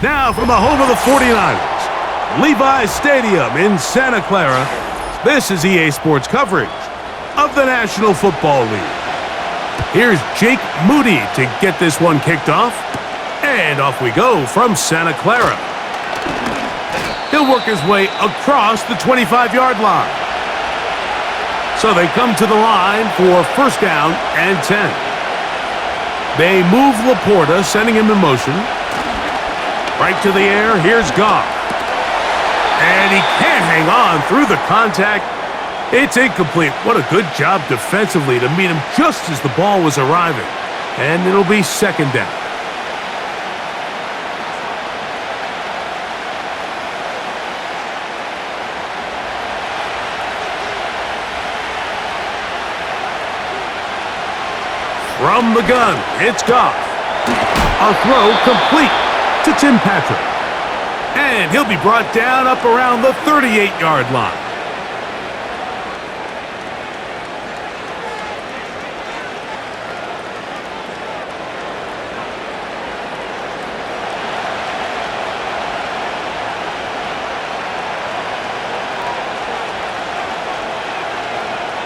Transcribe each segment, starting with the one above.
Now from the home of the 49ers, Levi's Stadium in Santa Clara, this is EA Sports coverage of the National Football League. Here's Jake Moody to get this one kicked off. And off we go from Santa Clara. He'll work his way across the 25-yard line. So they come to the line for first down and 10. They move Laporta, sending him in motion. Right to the air, here's Goff. And he can't hang on through the contact. It's incomplete. What a good job defensively to meet him just as the ball was arriving. And it'll be second down. From the gun, it's Goff. A throw complete to Tim Patrick. And he'll be brought down up around the 38-yard line.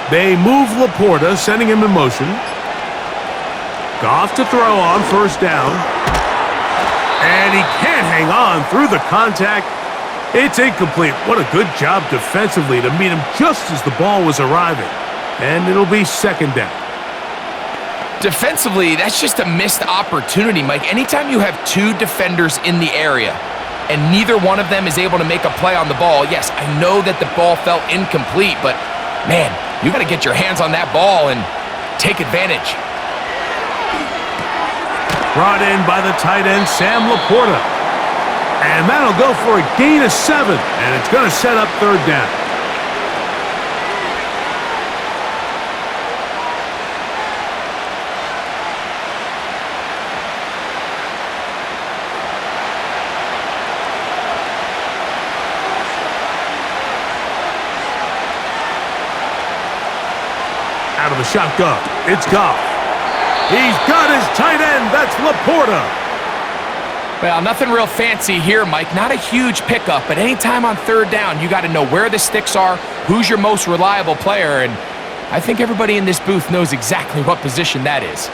They move Laporta, sending him in motion. Goff to throw on first down. And he can't hang on through the contact. It's incomplete. What a good job defensively to meet him just as the ball was arriving. And it'll be second down. Defensively, that's just a missed opportunity, Mike. Anytime you have two defenders in the area and neither one of them is able to make a play on the ball, yes, I know that the ball felt incomplete, but man, you got to get your hands on that ball and take advantage. Brought in by the tight end, Sam Laporta. And that'll go for a gain of 7, and it's going to set up third down. Out of the shotgun, it's Goff. He's got his tight end. That's Laporta. Well, nothing real fancy here, Mike. Not a huge pickup, but anytime on third down, you got to know where the sticks are, who's your most reliable player, and I think everybody in this booth knows exactly what position that is.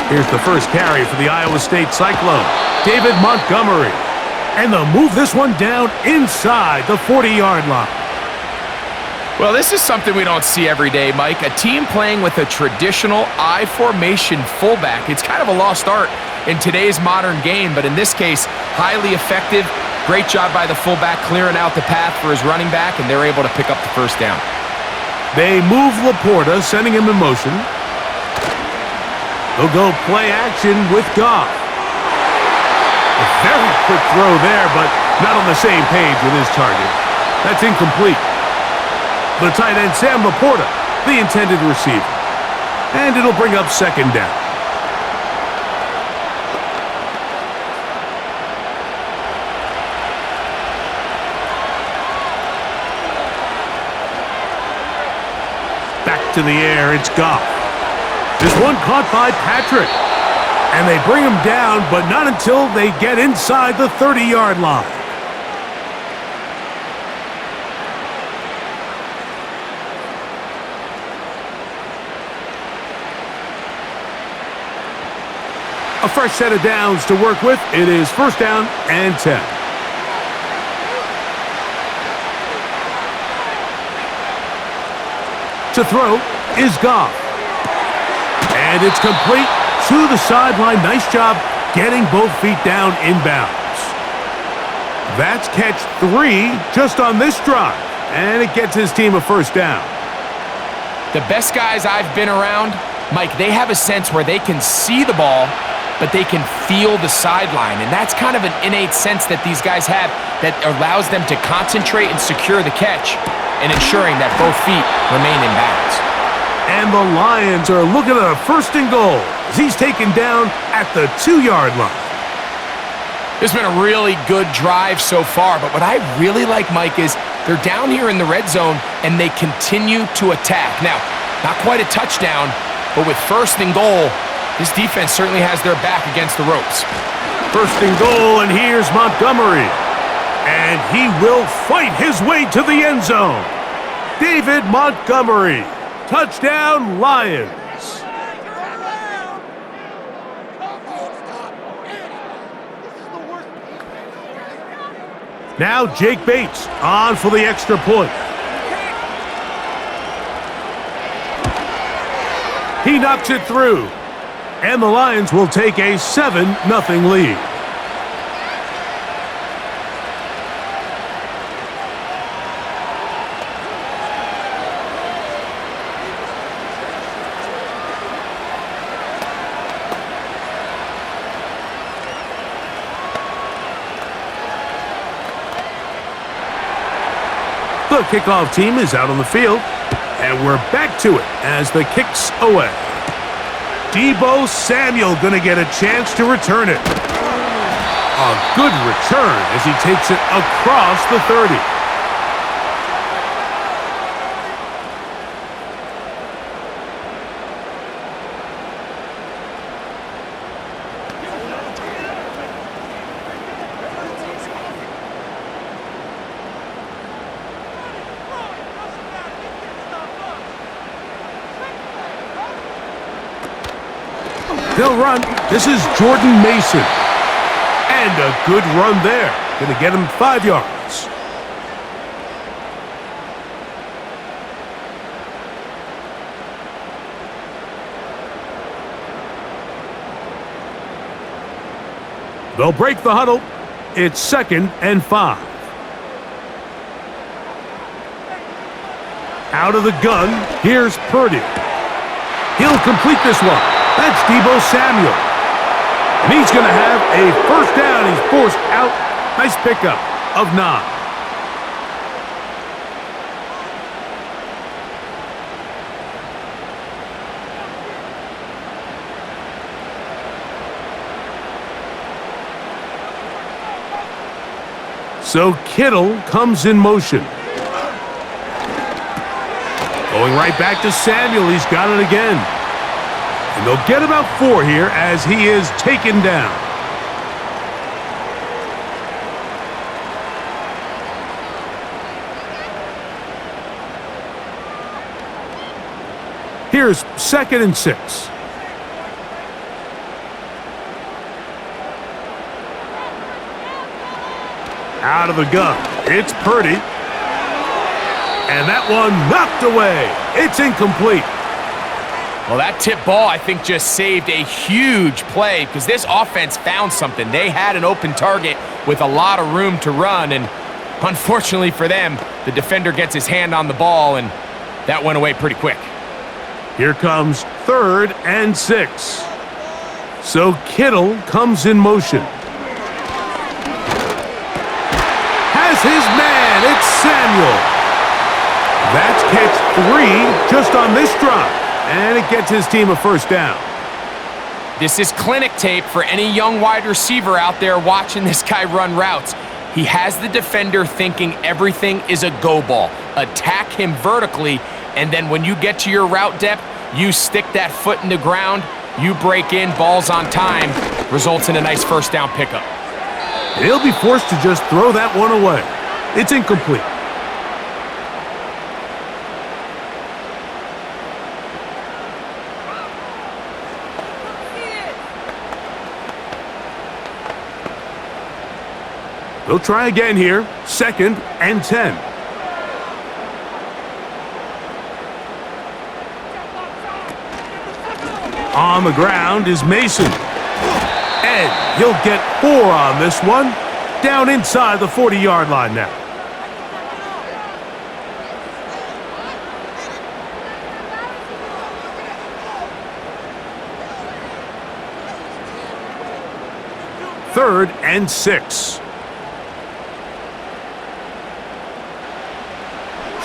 Here's the first carry for the Iowa State Cyclone, David Montgomery. And they'll move this one down inside the 40-yard line. Well, this is something we don't see every day, Mike. A team playing with a traditional I-formation fullback. It's kind of a lost art in today's modern game, but in this case, highly effective. Great job by the fullback clearing out the path for his running back, and they're able to pick up the first down. They move Laporta, sending him in motion. They'll go play action with Goff. A very quick throw there, but not on the same page with his target. That's incomplete. The tight end, Sam Laporta, the intended receiver. And it'll bring up second down. Back to the air, it's Goff. This one caught by Patrick. And they bring him down, but not until they get inside the 30-yard line. A fresh set of downs to work with. It is first down and 10. To throw is Goff. And it's complete. To the sideline. Nice job getting both feet down inbounds. That's catch 3 just on this drive. And it gets his team a first down. The best guys I've been around, Mike, they have a sense where they can see the ball, but they can feel the sideline. And that's kind of an innate sense that these guys have that allows them to concentrate and secure the catch and ensuring that both feet remain in bounds. And the Lions are looking at a first and goal as he's taken down at the 2-yard line. This has been a really good drive so far, but what I really like, Mike, is They're down here in the red zone, and they continue to attack. Now, not quite a touchdown, but with 1st and goal, this defense certainly has their back against the ropes. 1st and goal, and here's Montgomery. And he will fight his way to the end zone. David Montgomery. Touchdown, Lions. Now Jake Bates on for the extra point. He knocks it through. And the Lions will take a 7-0 lead. The kickoff team is out on the field, and we're back to it as the kick's away. Deebo Samuel going to get a chance to return it. A good return as he takes it across the 30. They'll run. This is Jordan Mason. And a good run there. Going to get him 5 yards. They'll break the huddle. It's 2nd and 5. Out of the gun, here's Purdy. He'll complete this one. That's Deebo Samuel. And he's going to have a 1st down. He's forced out. Nice pickup of 9. So Kittle comes in motion. Going right back to Samuel. He's got it again. And they'll get about 4 here as he is taken down. Here's 2nd and 6. Out of the gun. It's Purdy. And that one knocked away. It's incomplete. Well, that tip ball, I think, just saved a huge play because this offense found something. They had an open target with a lot of room to run, and unfortunately for them, the defender gets his hand on the ball, and that went away pretty quick. Here comes 3rd and 6. So Kittle comes in motion. Has his man. It's Samuel. That's catch 3 just on this drive. And it gets his team a 1st down. This is clinic tape for any young wide receiver out there watching this guy run routes. He has the defender thinking everything is a go ball. Attack him vertically, and then when you get to your route depth, you stick that foot in the ground, you break in, balls on time, results in a nice 1st down pickup. He'll be forced to just throw that one away. It's incomplete. They'll try again here. 2nd and 10. On the ground is Mason. And he'll get 4 on this one. Down inside the 40-yard line now. Third and 6.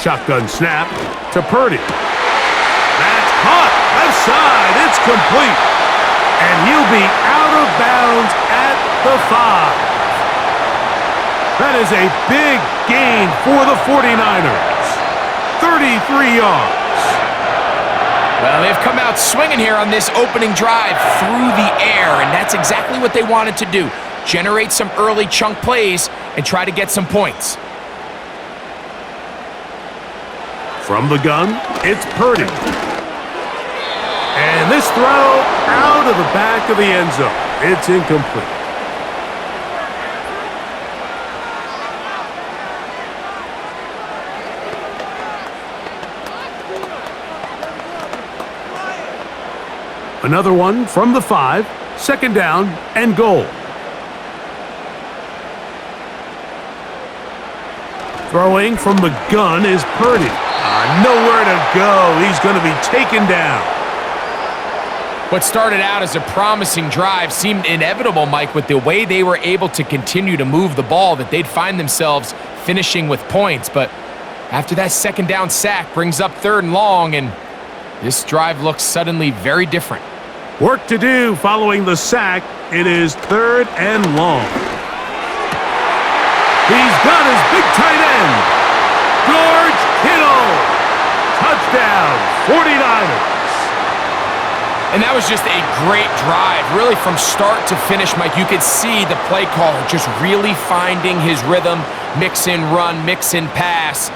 Shotgun snap to Purdy. That's caught. Left side. It's complete. And he'll be out of bounds at the 5. That is a big gain for the 49ers. 33 yards. Well, they've come out swinging here on this opening drive through the air, and that's exactly what they wanted to do. Generate some early chunk plays and try to get some points. From the gun, it's Purdy. And this throw out of the back of the end zone. It's incomplete. Another one from the 5, second down and goal. Throwing from the gun is Purdy. Nowhere to go. He's going to be taken down. What started out as a promising drive seemed inevitable, Mike, with the way they were able to continue to move the ball, that they'd find themselves finishing with points. But after that second down sack brings up 3rd and long, and this drive looks suddenly very different. Work to do following the sack. It is 3rd and long. He's got his big tight end, George Kittle. Touchdown, 49ers. And that was just a great drive, really from start to finish, Mike. You could see the play caller just really finding his rhythm, mix in run, mix in pass.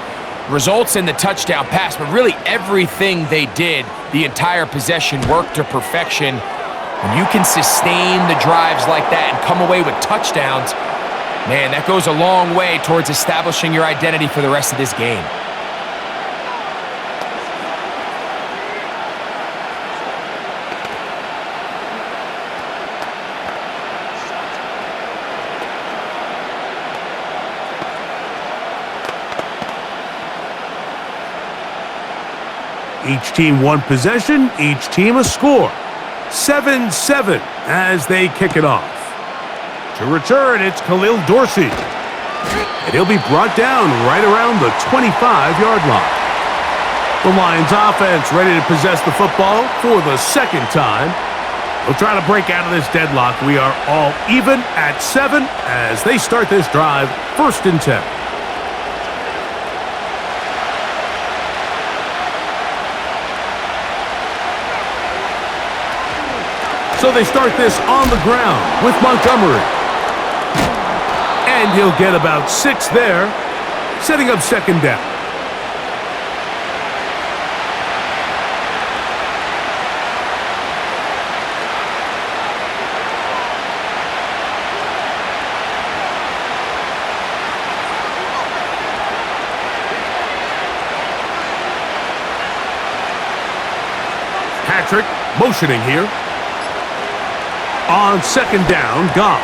Results in the touchdown pass, but really everything they did, the entire possession worked to perfection. When you can sustain the drives like that and come away with touchdowns, man, that goes a long way towards establishing your identity for the rest of this game. Each team one possession, each team a score. 7-7 as they kick it off. To return, it's Khalil Dorsey. And he'll be brought down right around the 25-yard line. The Lions offense ready to possess the football for the second time. They'll try to break out of this deadlock. We are all even at 7 as they start this drive, 1st and 10. So they start this on the ground with Montgomery. And he'll get about 6 there, setting up 2nd down. Patrick motioning here. On 2nd down, Goff.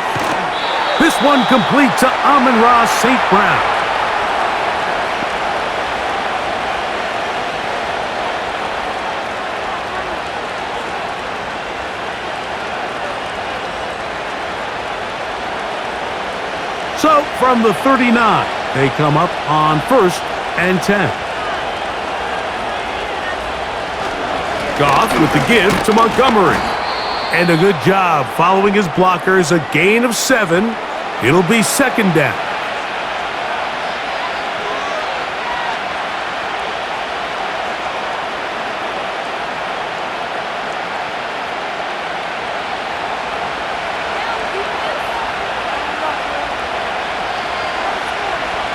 This one complete to Amon-Ra St. Brown. So from the 39, they come up on 1st and 10. Goff with the give to Montgomery. And a good job following his blockers, a gain of 7. It'll be 2nd down.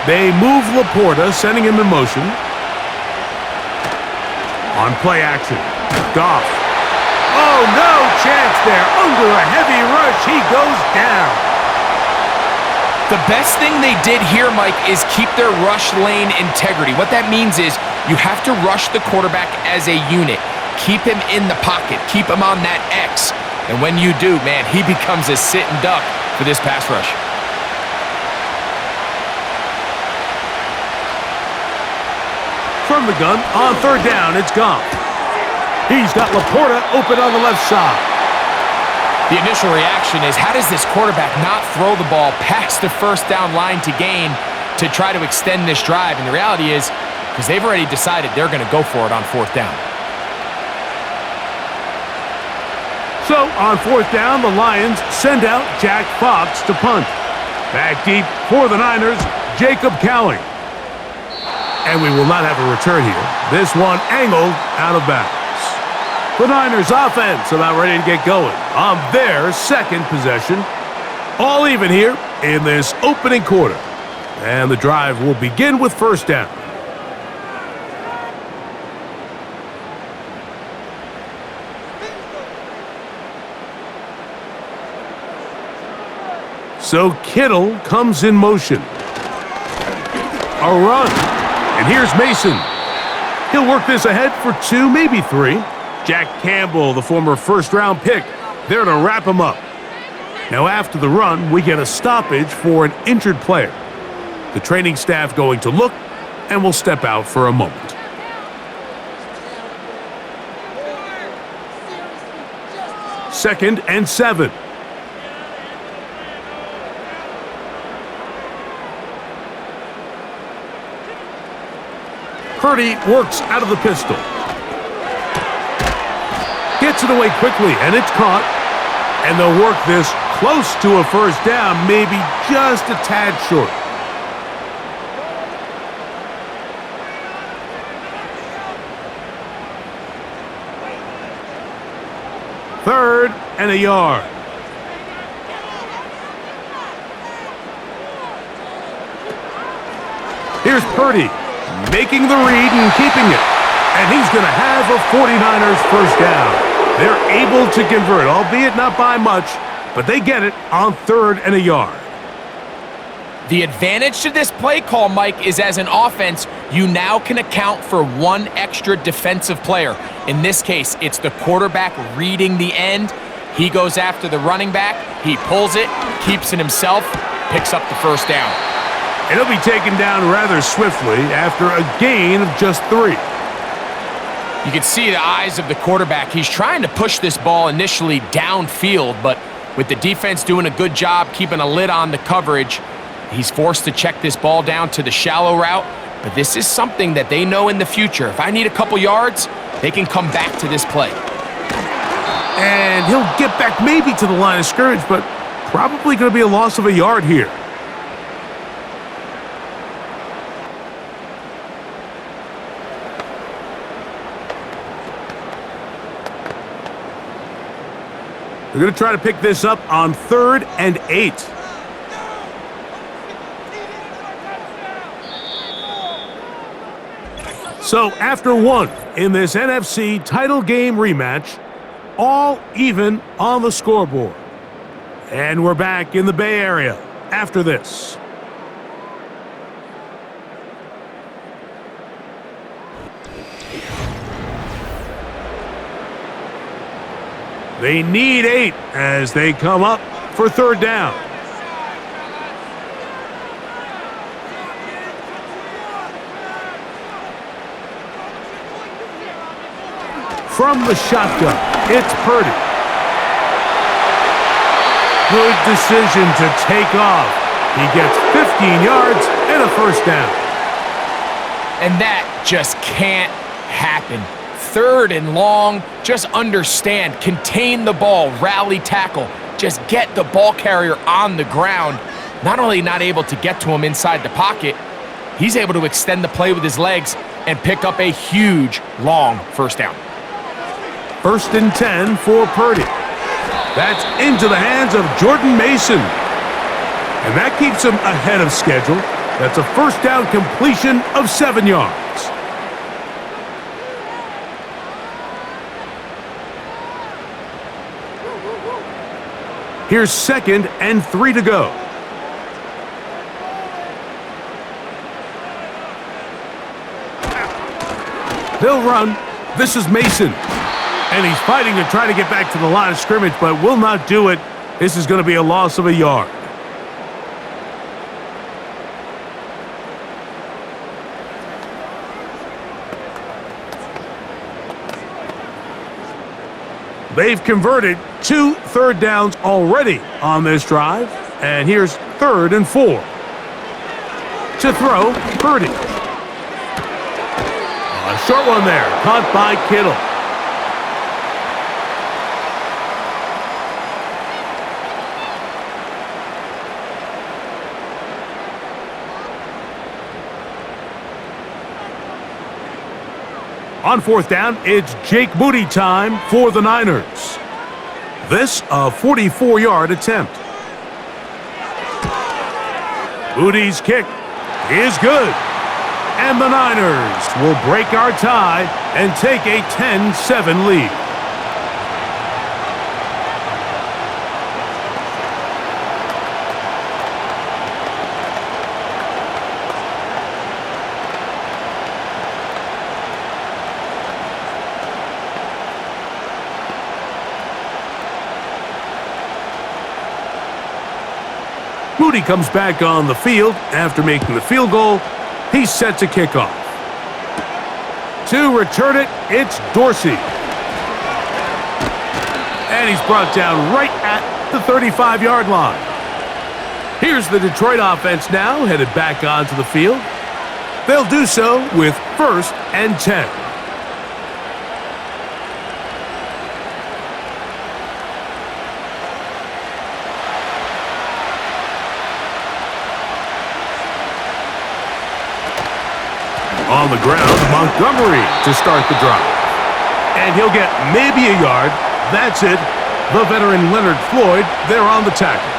They move Laporta, sending him in motion. On play action, Goff. Oh, no chance there. Under a heavy rush, he goes down. The best thing they did here, Mike, is keep their rush lane integrity. What that means is you have to rush the quarterback as a unit. Keep him in the pocket. Keep him on that X. And when you do, man, he becomes a sit and duck for this pass rush. From the gun, on 3rd down, it's Goff. He's got Laporta open on the left side. The initial reaction is, how does this quarterback not throw the ball past the 1st down line to gain to try to extend this drive? And the reality is, because they've already decided they're going to go for it on 4th down. So on 4th down, the Lions send out Jack Fox to punt. Back deep for the Niners, Jacob Cowling. And we will not have a return here. This one angled out of bounds. The Niners offense about ready to get going on their second possession. All even here in this opening quarter. And the drive will begin with first down. So Kittle comes in motion. A run. And here's Mason. He'll work this ahead for 2, maybe 3. Jack Campbell, the former first-round pick, there to wrap him up. Now after the run, we get a stoppage for an injured player. The training staff going to look and will step out for a moment. Second and 7. Purdy works out of the pistol. Gets it away quickly, and it's caught. And they'll work this close to a first down, maybe just a tad short. Third and a yard. Here's Purdy. Making the read and keeping it. And he's going to have a 49ers first down. They're able to convert, albeit not by much, but they get it on third and a yard. The advantage to this play call, Mike, is as an offense, you now can account for one extra defensive player. In this case, it's the quarterback reading the end. He goes after the running back. He pulls it, keeps it himself, picks up the first down. And he'll be taken down rather swiftly after a gain of just 3. You can see the eyes of the quarterback. He's trying to push this ball initially downfield, but with the defense doing a good job keeping a lid on the coverage, he's forced to check this ball down to the shallow route. But this is something that they know in the future. If I need a couple yards, they can come back to this play. And he'll get back maybe to the line of scrimmage, but probably going to be a loss of a yard here. They're going to try to pick this up on 3rd and 8. So after 1 in this NFC title game rematch, all even on the scoreboard. And we're back in the Bay Area after this. They need 8 as they come up for third down. From the shotgun, it's Purdy. Good decision to take off. He gets 15 yards and a first down. And that just can't happen. 3rd and long, just understand, contain the ball, rally tackle, just get the ball carrier on the ground. Not only not able to get to him inside the pocket, he's able to extend the play with his legs and pick up a huge, long first down. 1st and 10 for Purdy. That's into the hands of Jordan Mason. And that keeps him ahead of schedule. That's a first down completion of 7 yards. Here's 2nd and 3 to go. They'll run. This is Mason. And he's fighting to try to get back to the line of scrimmage, but will not do it. This is going to be a loss of a yard. They've converted 2 third downs already on this drive. And here's 3rd and 4. To throw, Purdy. A short one there, caught by Kittle. On fourth down, it's Jake Moody time for the Niners. This a 44-yard attempt. Moody's kick is good. And the Niners will break our tie and take a 10-7 lead. Moody comes back on the field after making the field goal. He's set to kick off. To return it, it's Dorsey. And he's brought down right at the 35-yard line. Here's the Detroit offense now, headed back onto the field. They'll do so with 1st and 10. On the ground, Montgomery to start the drive. And he'll get maybe a yard. That's it. The veteran Leonard Floyd there on the tackle.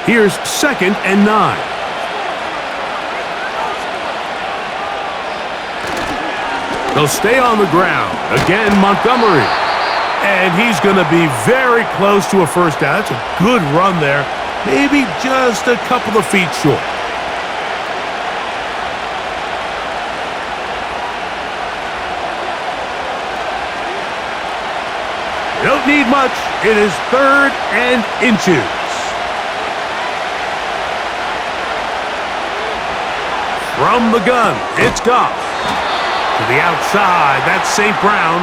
Here's 2nd and 9. They'll stay on the ground. Again, Montgomery. And he's going to be very close to a first down. That's a good run there. Maybe just a couple of feet short. Don't need much. It is 3rd and inches. From the gun, it's Goff. To the outside, that's St. Brown.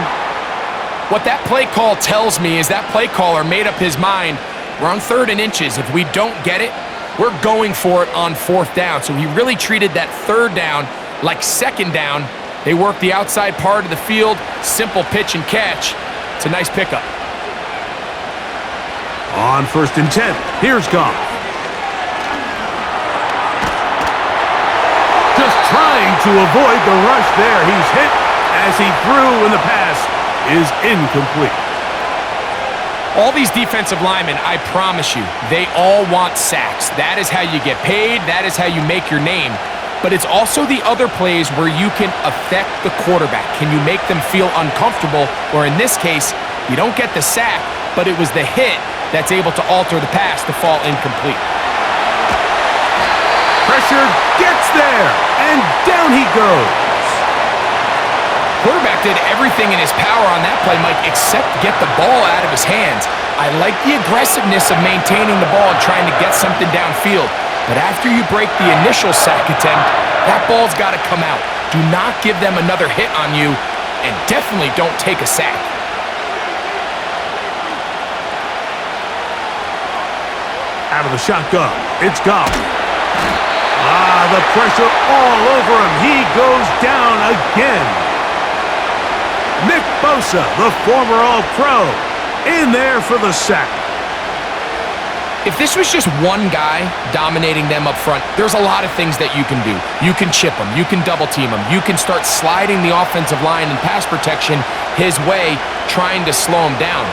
What that play call tells me is that play caller made up his mind. We're on 3rd and inches. If we don't get it, we're going for it on 4th down. So he really treated that 3rd down like 2nd down. They work the outside part of the field, simple pitch and catch. It's a nice pickup. On 1st and 10, here's Goff. Just trying to avoid the rush there. He's hit as he threw, and the pass is incomplete. All these defensive linemen, I promise you, they all want sacks. That is how you get paid. That is how you make your name. But it's also the other plays where you can affect the quarterback. Can you make them feel uncomfortable? Or in this case, you don't get the sack, but it was the hit that's able to alter the pass to fall incomplete. Pressure gets there, and down he goes. Quarterback did everything in his power on that play, Mike, except get the ball out of his hands. I like the aggressiveness of maintaining the ball and trying to get something downfield. But after you break the initial sack attempt, that ball's got to come out. Do not give them another hit on you, and definitely don't take a sack. Out of the shotgun, it's Goff. The pressure all over him. He goes down again. Nick Bosa, the former All-Pro, in there for the sack. If this was just one guy dominating them up front, there's a lot of things that you can do. You can chip them. You can double-team them. You can start sliding the offensive line and pass protection his way, trying to slow him down.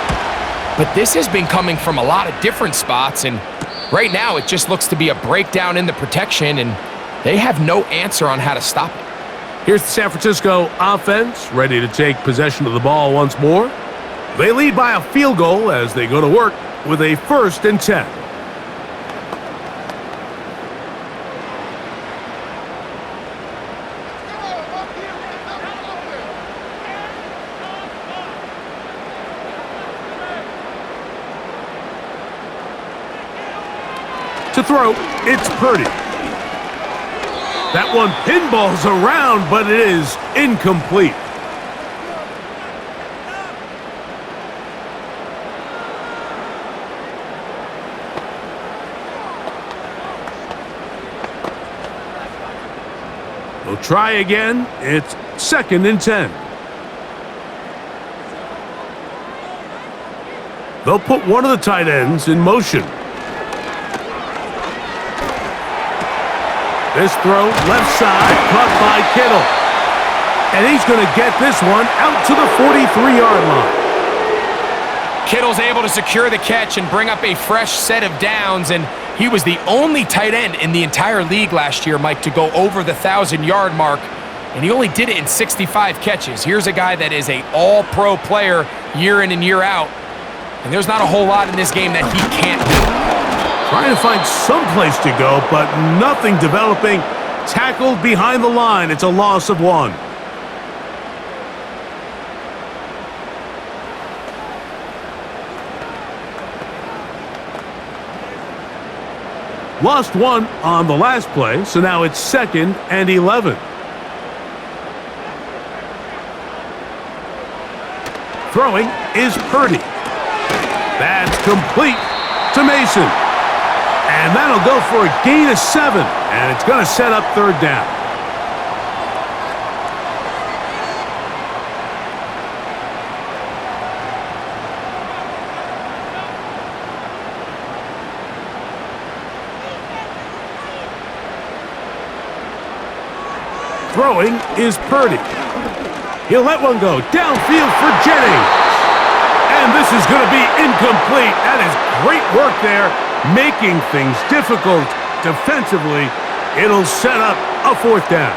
But this has been coming from a lot of different spots, and right now it just looks to be a breakdown in the protection, and they have no answer on how to stop it. Here's the San Francisco offense, ready to take possession of the ball once more. They lead by a field goal as they go to work with a 1st and 10. To throw, it's Purdy. That one pinballs around, but it is incomplete. They'll try again. It's 2nd and 10. They'll put one of the tight ends in motion. This throw, left side, caught by Kittle. And he's going to get this one out to the 43-yard line. Kittle's able to secure the catch and bring up a fresh set of downs, and he was the only tight end in the entire league last year, Mike, to go over the 1,000-yard mark, and he only did it in 65 catches. Here's a guy that is an all-pro player year in and year out, and there's not a whole lot in this game that he can't do. Trying to find some place to go, but nothing developing. Tackled behind the line. It's a loss of 1. Lost 1 on the last play, so now it's 2nd and 11. Throwing is Purdy. That's complete to Mason. And that'll go for a gain of 7, and it's going to set up 3rd down. Throwing is Purdy. He'll let one go downfield for Jennings. And this is going to be incomplete. That is great work there, making things difficult defensively. It'll set up a 4th down.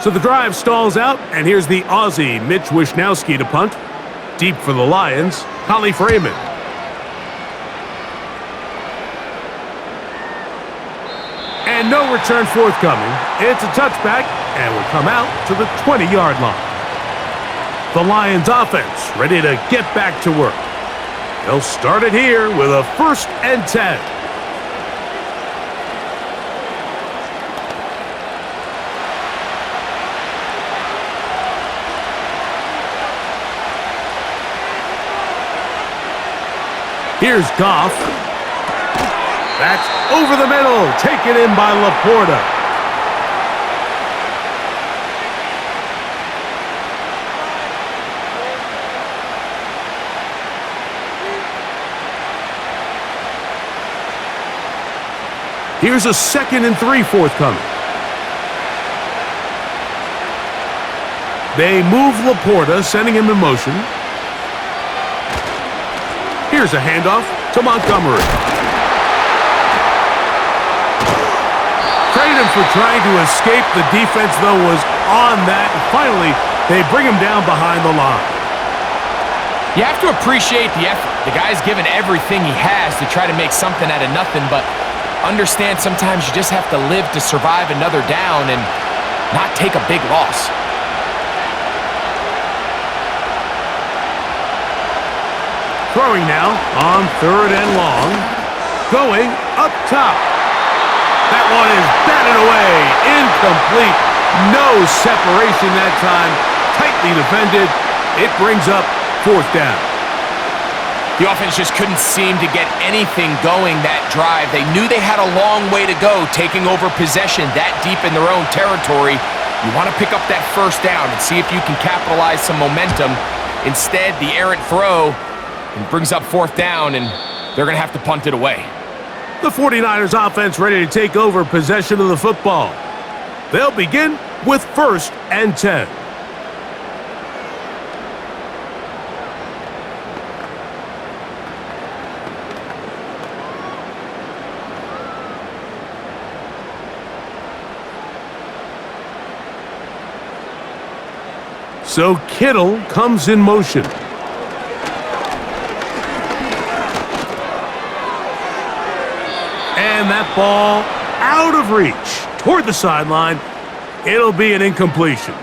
So the drive stalls out, and here's the Aussie, Mitch Wishnowsky, to punt. Deep for the Lions, Holly Freeman. And no return forthcoming. It's a touchback, and will come out to the 20-yard line. The Lions offense ready to get back to work. They'll start it here with a 1st and 10. Here's Goff. That's over the middle, taken in by Laporta. Here's a 2nd and 3 forthcoming. They move Laporta, sending him in motion. Here's a handoff to Montgomery. Credit for trying to escape. The defense, though, was on that. And finally, they bring him down behind the line. You have to appreciate the effort. The guy's given everything he has to try to make something out of nothing, but understand sometimes you just have to live to survive another down and not take a big loss. Throwing now on 3rd and long. Going up top. That one is batted away. Incomplete. No separation that time. Tightly defended. It brings up 4th down. The offense just couldn't seem to get anything going that drive. They knew they had a long way to go taking over possession that deep in their own territory. You want to pick up that 1st down and see if you can capitalize some momentum. Instead, the errant throw brings up 4th down, and they're going to have to punt it away. The 49ers offense ready to take over possession of the football. They'll begin with 1st and 10. So Kittle comes in motion. And that ball out of reach toward the sideline. It'll be an incompletion.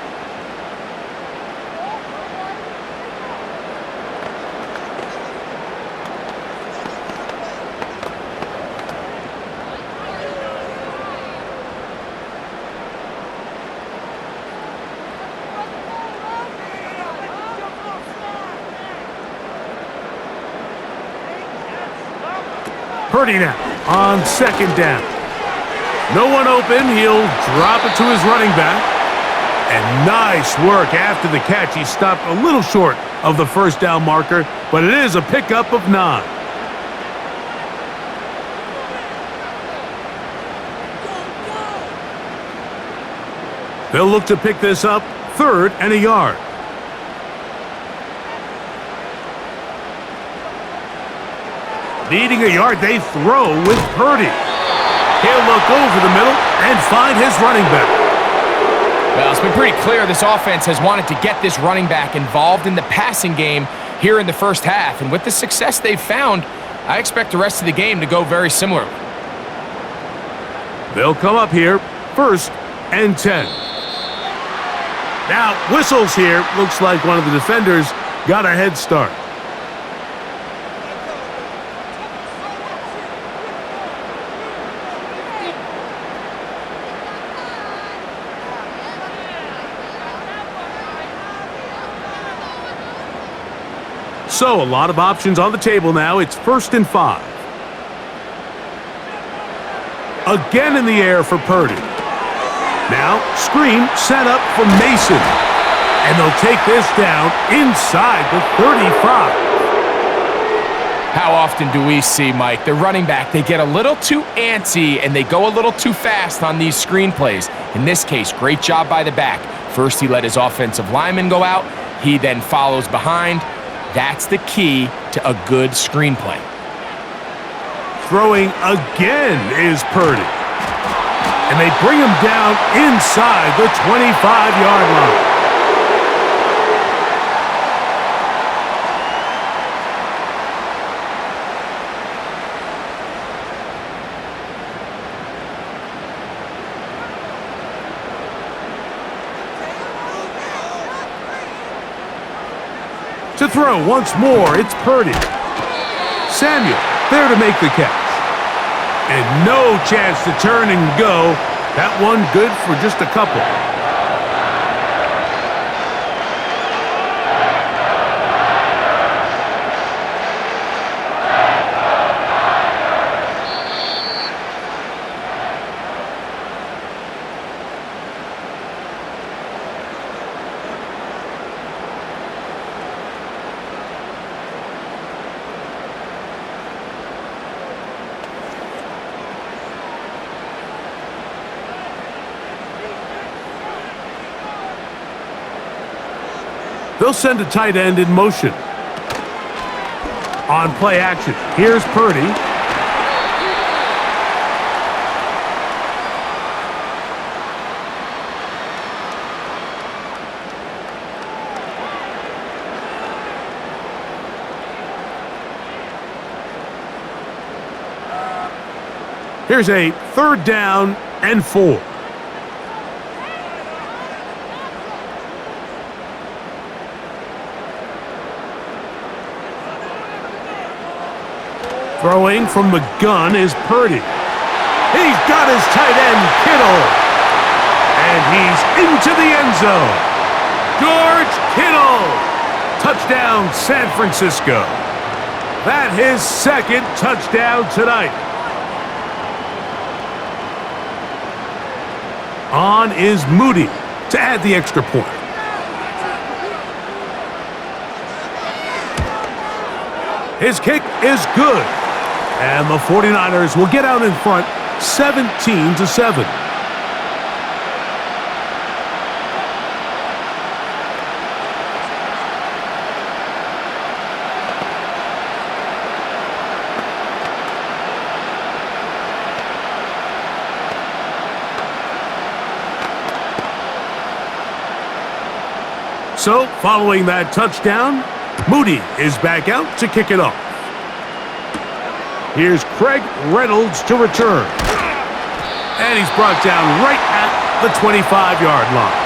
Purdy now on 2nd down. No one open. He'll drop it to his running back. And nice work after the catch. He stopped a little short of the 1st down marker, but it is a pickup of 9. They'll look to pick this up, 3rd and a yard. Needing a yard, they throw with Purdy. He'll look over the middle and find his running back. Well, it's been pretty clear this offense has wanted to get this running back involved in the passing game here in the first half. And with the success they've found, I expect the rest of the game to go very similarly. They'll come up here, 1st and 10. Now, whistles here. Looks like one of the defenders got a head start. So, a lot of options on the table now. It's 1st and 5. Again in the air for Purdy. Now, screen set up for Mason. And they'll take this down inside the 35. How often do we see, Mike, the running back, they get a little too antsy and they go a little too fast on these screen plays. In this case, great job by the back. First, he let his offensive lineman go out. He then follows behind. That's the key to a good screenplay. Throwing again is Purdy. And they bring him down inside the 25-yard line. To throw once more, it's Purdy. Samuel there to make the catch. And no chance to turn and go. That one good for just a couple. They'll send a tight end in motion. On play action, here's Purdy. Here's a 3rd down and 4. Throwing from the gun is Purdy. He's got his tight end, Kittle. And he's into the end zone. George Kittle. Touchdown, San Francisco. That's his 2nd touchdown tonight. On is Moody to add the extra point. His kick is good. And the 49ers will get out in front, 17-7. So, following that touchdown, Moody is back out to kick it off. Here's Craig Reynolds to return. And he's brought down right at the 25-yard line.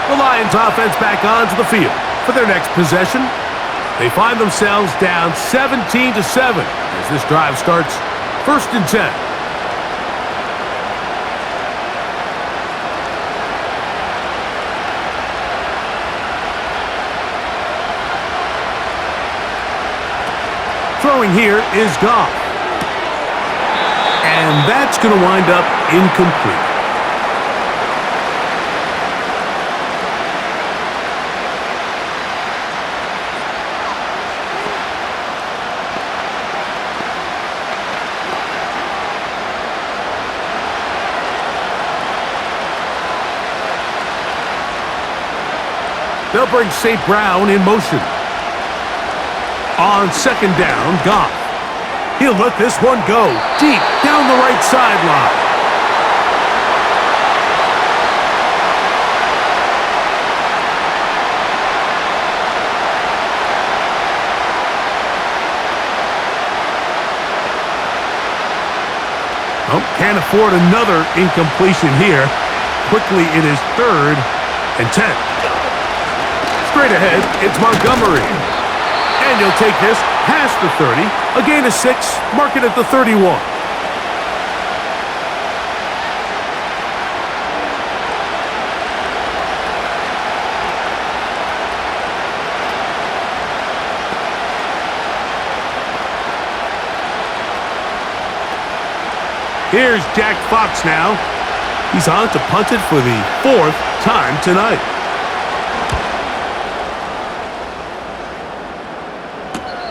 The Lions offense back onto the field for their next possession. They find themselves down 17-7 as this drive starts 1st and 10. Throwing here is Goff. And that's going to wind up incomplete. They'll bring St. Brown in motion. On second down, Goff. He'll let this one go deep down the right sideline. Oh, can't afford another incompletion here. Quickly, it is 3rd and 10. Straight ahead, it's Montgomery. And he'll take this past the 30. A gain of 6, mark it at the 31. Here's Jack Fox now. He's on to punt it for the 4th time tonight.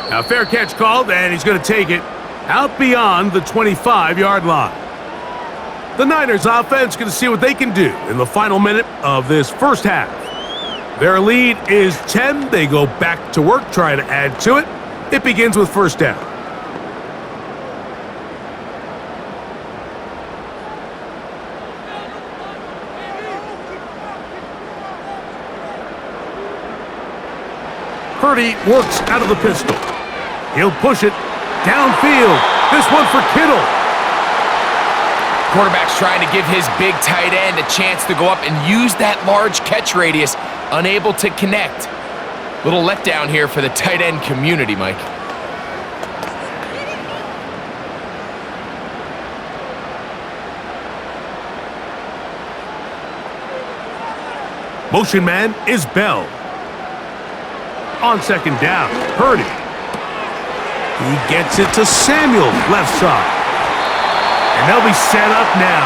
Now, fair catch called, and he's going to take it out beyond the 25-yard line. The Niners offense going to see what they can do in the final minute of this first half. Their lead is 10. They go back to work, try to add to it. It begins with first down. Purdy works out of the pistol. He'll push it downfield. This one for Kittle. Quarterback's trying to give his big tight end a chance to go up and use that large catch radius. Unable to connect. Little letdown here for the tight end community, Mike. Motion man is Bell. On second down, Purdy. He gets it to Samuel, left side. And they'll be set up now.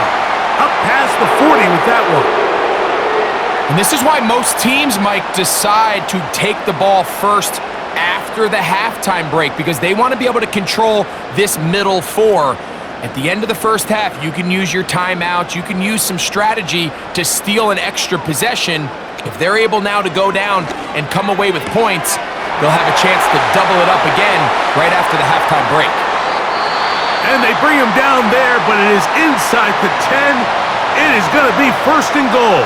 Up past the 40 with that one. And this is why most teams, Mike, decide to take the ball first after the halftime break, because they want to be able to control this middle 4. At the end of the first half, you can use your timeouts. You can use some strategy to steal an extra possession. If they're able now to go down and come away with points, they'll have a chance to double it up again right after the halftime break. And they bring him down there, but it is inside the 10. It is going to be 1st and goal.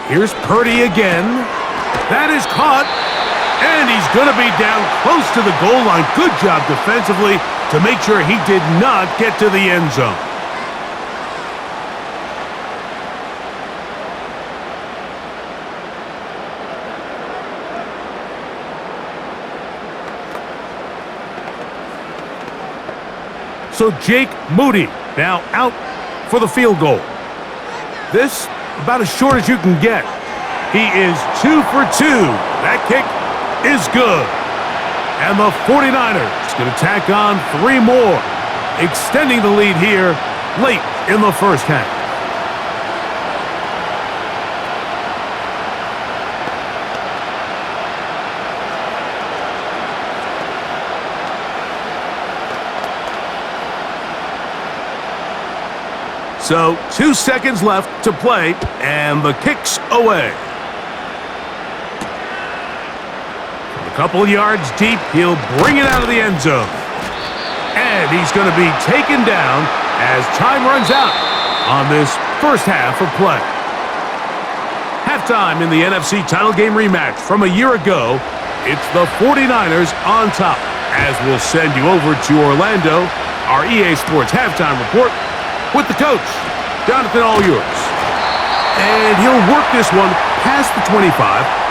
Here's Purdy again. That is caught. And he's going to be down close to the goal line. Good job defensively to make sure he did not get to the end zone. So Jake Moody now out for the field goal. This about as short as you can get. He is 2 for 2. That kick is good. And the 49ers going to tack on 3 more, extending the lead here late in the first half. So 2 seconds left to play, and the kick's away. A couple yards deep, he'll bring it out of the end zone. And he's going to be taken down as time runs out on this first half of play. Halftime in the NFC title game rematch from a year ago. It's the 49ers on top, as we'll send you over to Orlando, our EA Sports halftime report, with the coach, Jonathan, all yours. And he'll work this one past the 25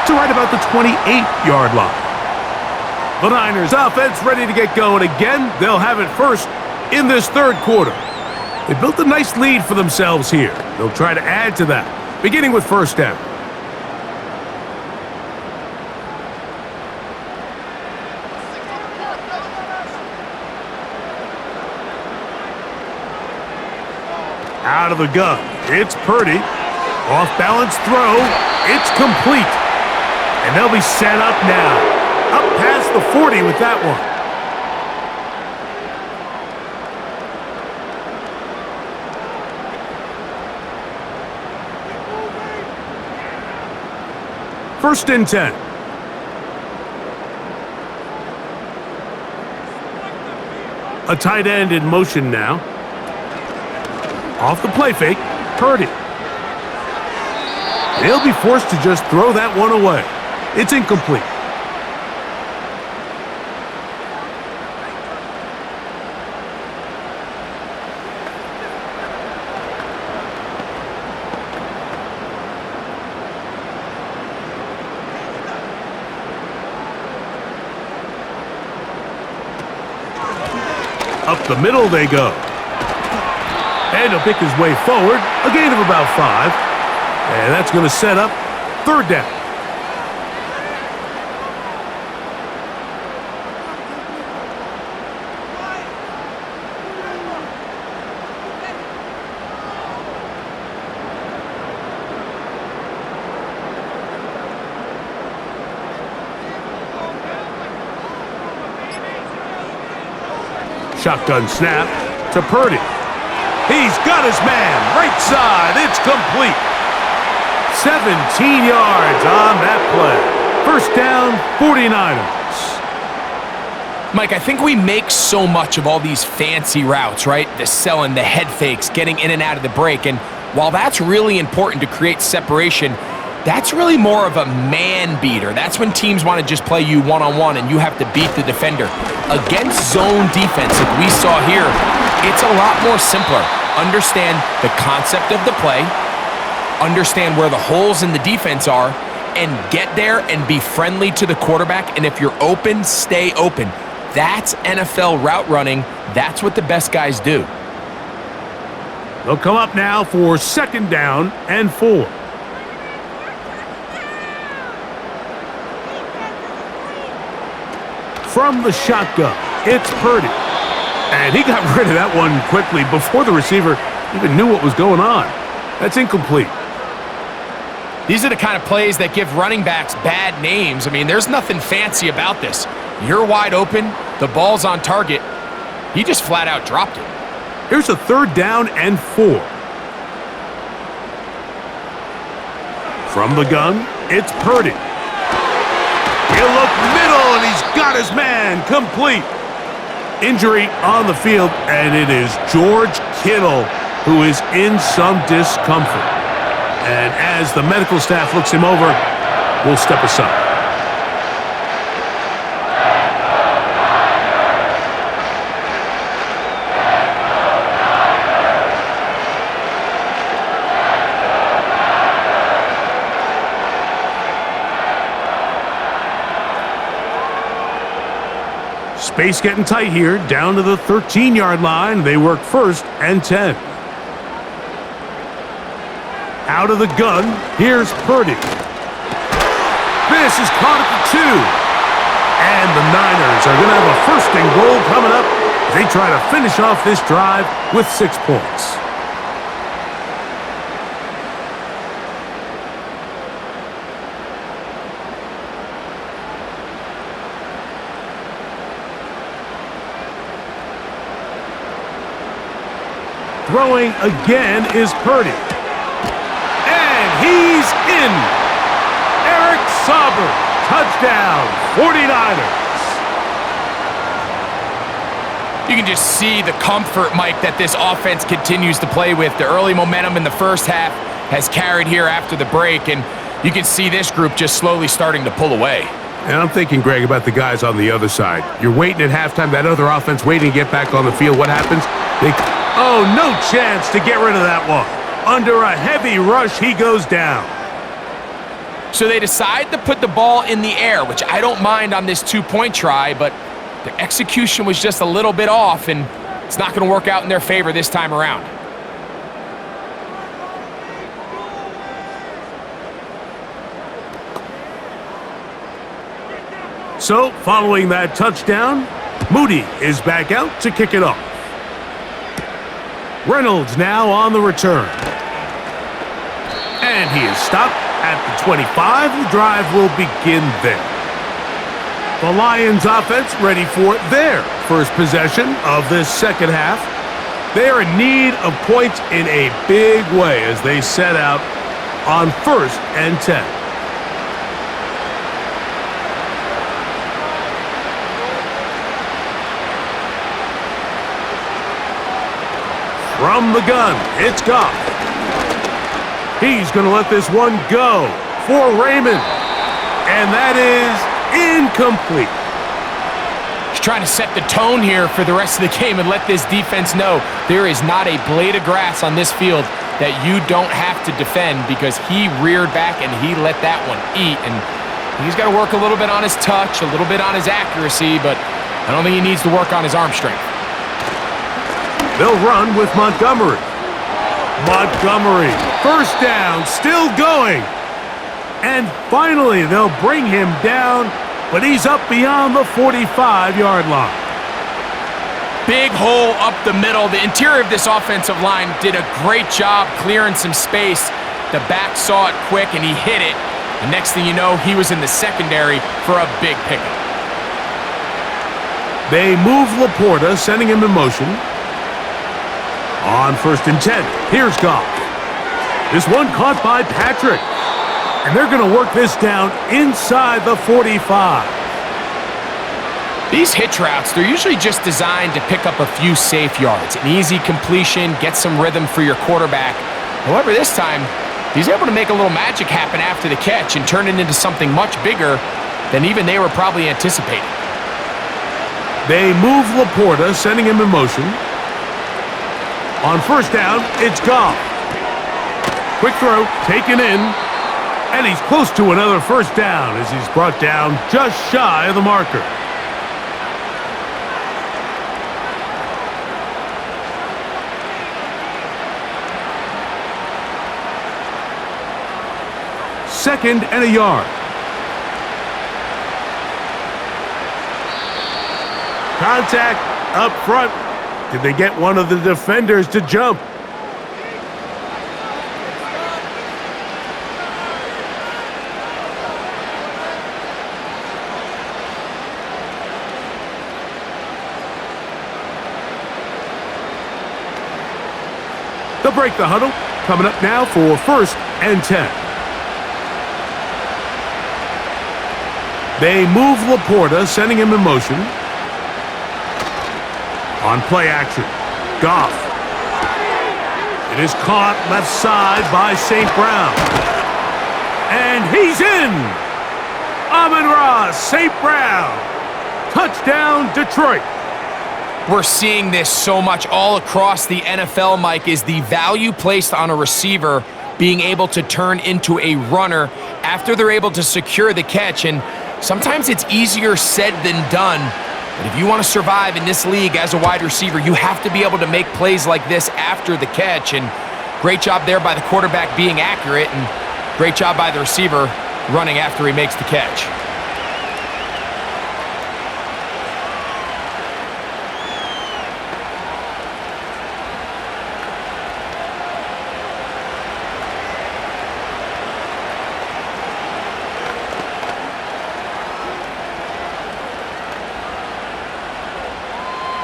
to right about the 28-yard line. The Niners offense ready to get going again. They'll have it first in this third quarter. They built a nice lead for themselves here. They'll try to add to that, beginning with first down. Out of the gun, it's Purdy. Off-balance throw, it's complete. And they'll be set up now. Up past the 40 with that one. First and 10. A tight end in motion now. Off the play fake, Purdy. They'll be forced to just throw that one away. It's incomplete. Up the middle they go. And he'll pick his way forward. A gain of about 5. And that's going to set up third down. Shotgun snap to Purdy. He's got his man. Right side. It's complete. 17 yards on that play. First down, 49ers. Mike, I think we make so much of all these fancy routes, right? The selling, the head fakes, getting in and out of the break. And while that's really important to create separation, that's really more of a man beater. That's when teams want to just play you one-on-one and you have to beat the defender. Against zone defense, like we saw here, it's a lot more simpler. Understand the concept of the play, understand where the holes in the defense are, and get there and be friendly to the quarterback. And if you're open, stay open. That's NFL route running. That's what the best guys do. They'll come up now for second down and 4. From the shotgun, it's Purdy. And he got rid of that one quickly before the receiver even knew what was going on. That's incomplete. These are the kind of plays that give running backs bad names. I mean, there's nothing fancy about this. You're wide open, the ball's on target. He just flat out dropped it. Here's a third down and 4. From the gun, it's Purdy. He'll look middle, and he's got his man complete. Injury on the field, and it is George Kittle who is in some discomfort. And as the medical staff looks him over, we'll step aside. Space getting tight here, down to the 13-yard line. They work first and 10. Out of the gun, here's Purdy. This is caught at the 2. And the Niners are going to have a first and goal coming up as they try to finish off this drive with 6 points. Throwing again is Purdy. And he's in. Eric Sauber, touchdown, 49ers. You can just see the comfort, Mike, that this offense continues to play with. The early momentum in the first half has carried here after the break, and you can see this group just slowly starting to pull away. And I'm thinking, Greg, about the guys on the other side. You're waiting at halftime, that other offense waiting to get back on the field. What happens? Oh, no chance to get rid of that one. Under a heavy rush, he goes down. So they decide to put the ball in the air, which I don't mind on this 2-point try, but their execution was just a little bit off, and it's not going to work out in their favor this time around. So, following that touchdown, Moody is back out to kick it off. Reynolds now on the return. And he is stopped at the 25. The drive will begin there. The Lions offense ready for their first possession of this second half. They are in need of points in a big way as they set out on 1st and 10. From the gun, it's Goff. He's going to let this one go for Raymond. And that is incomplete. He's trying to set the tone here for the rest of the game and let this defense know there is not a blade of grass on this field that you don't have to defend, because he reared back and he let that one eat. And he's got to work a little bit on his touch, a little bit on his accuracy, but I don't think he needs to work on his arm strength. They'll run with Montgomery. Montgomery, first down, still going. And finally, they'll bring him down, but he's up beyond the 45-yard line. Big hole up the middle. The interior of this offensive line did a great job clearing some space. The back saw it quick, and he hit it. The next thing you know, he was in the secondary for a big pickup. They move Laporta, sending him in motion. On 1st and 10, here's Goff. This one caught by Patrick. And they're going to work this down inside the 45. These hitch routes, they're usually just designed to pick up a few safe yards. An easy completion, get some rhythm for your quarterback. However, this time, he's able to make a little magic happen after the catch and turn it into something much bigger than even they were probably anticipating. They move Laporta, sending him in motion. On 1st down, it's Goff. Quick throw, taken in, and he's close to another 1st down as he's brought down just shy of the marker. Second and a yard. Contact up front. Did they get one of the defenders to jump? They'll break the huddle. Coming up now for 1st and 10. They move Laporta, sending him in motion. On play action, Goff. It is caught left side by St. Brown. And he's in! Amon-Ra St. Brown. Touchdown, Detroit. We're seeing this so much all across the NFL, Mike, is the value placed on a receiver being able to turn into a runner after they're able to secure the catch. And sometimes it's easier said than done. But if you want to survive in this league as a wide receiver, you have to be able to make plays like this after the catch. And great job there by the quarterback being accurate, and great job by the receiver running after he makes the catch.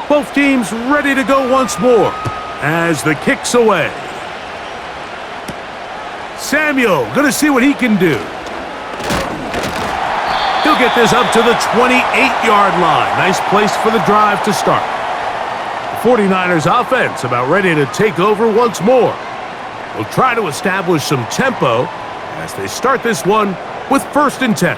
Both teams ready to go once more as the kick's away. Samuel going to see what he can do. He'll get this up to the 28-yard line. Nice place for the drive to start. The 49ers offense about ready to take over once more. They'll try to establish some tempo as they start this one with 1st and 10.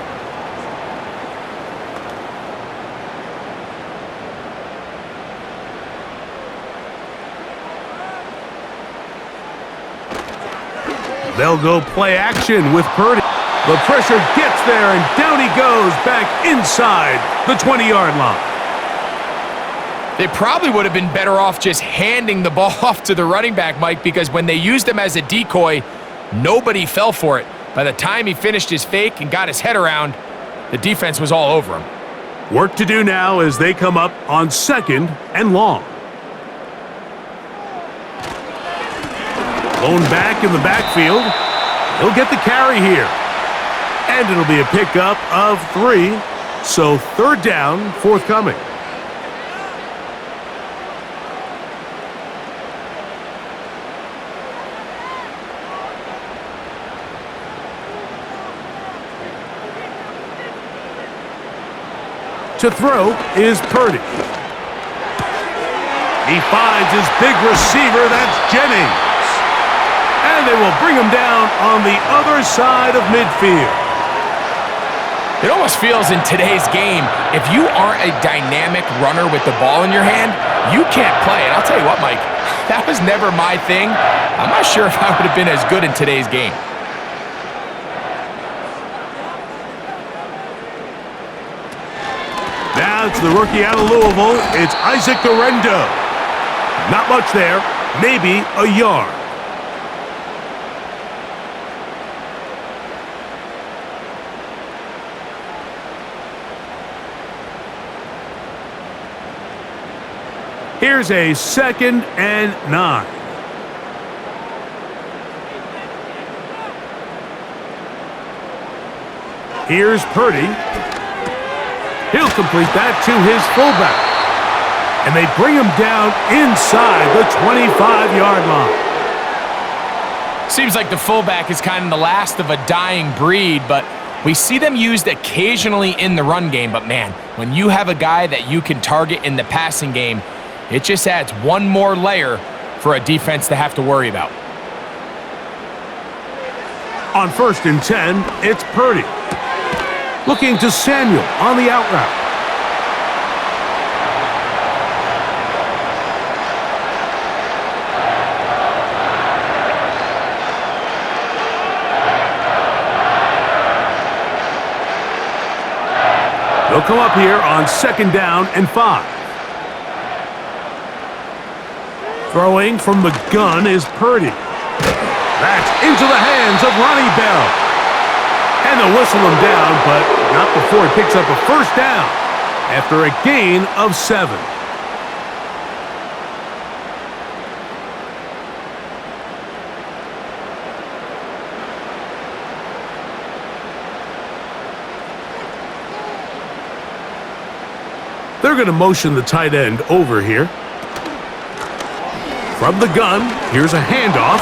They'll go play action with Purdy. The pressure gets there, and down he goes back inside the 20-yard line. They probably would have been better off just handing the ball off to the running back, Mike, because when they used him as a decoy, nobody fell for it. By the time he finished his fake and got his head around, the defense was all over him. Work to do now as they come up on 2nd and long. Blown back in the backfield. He'll get the carry here. And it'll be a pickup of 3. So third down forthcoming. To throw is Purdy. He finds his big receiver, that's Jennings. And they will bring him down on the other side of midfield. It almost feels in today's game, if you aren't a dynamic runner with the ball in your hand, you can't play. And I'll tell you what, Mike, that was never my thing. I'm not sure if I would have been as good in today's game. Now it's the rookie out of Louisville. It's Isaac Guerendo. Not much there, maybe a yard. Here's a 2nd and 9. Here's Purdy. He'll complete that to his fullback. And they bring him down inside the 25-yard line. Seems like the fullback is kind of the last of a dying breed, but we see them used occasionally in the run game. But man, when you have a guy that you can target in the passing game, it just adds one more layer for a defense to have to worry about. On 1st and 10, it's Purdy. Looking to Samuel on the out route. They'll come up here on 2nd down and 5. Throwing from the gun is Purdy. That's into the hands of Ronnie Bell. And they'll whistle him down, but not before he picks up a first down after a gain of 7. They're going to motion the tight end over here. From the gun, here's a handoff.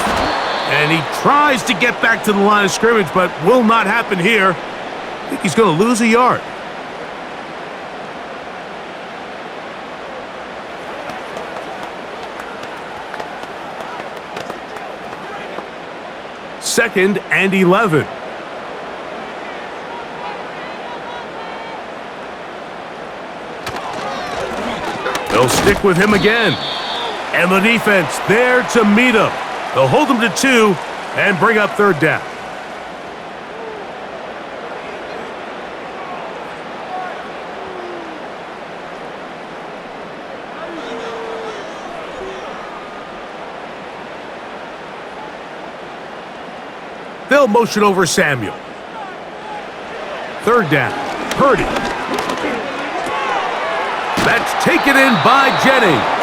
And he tries to get back to the line of scrimmage, but will not happen here. I think he's going to lose a yard. Second and 11. They'll stick with him again. And the defense there to meet him. They'll hold him to 2 and bring up 3rd down. They'll motion over Samuel. 3rd down. Purdy. That's taken in by Jennings.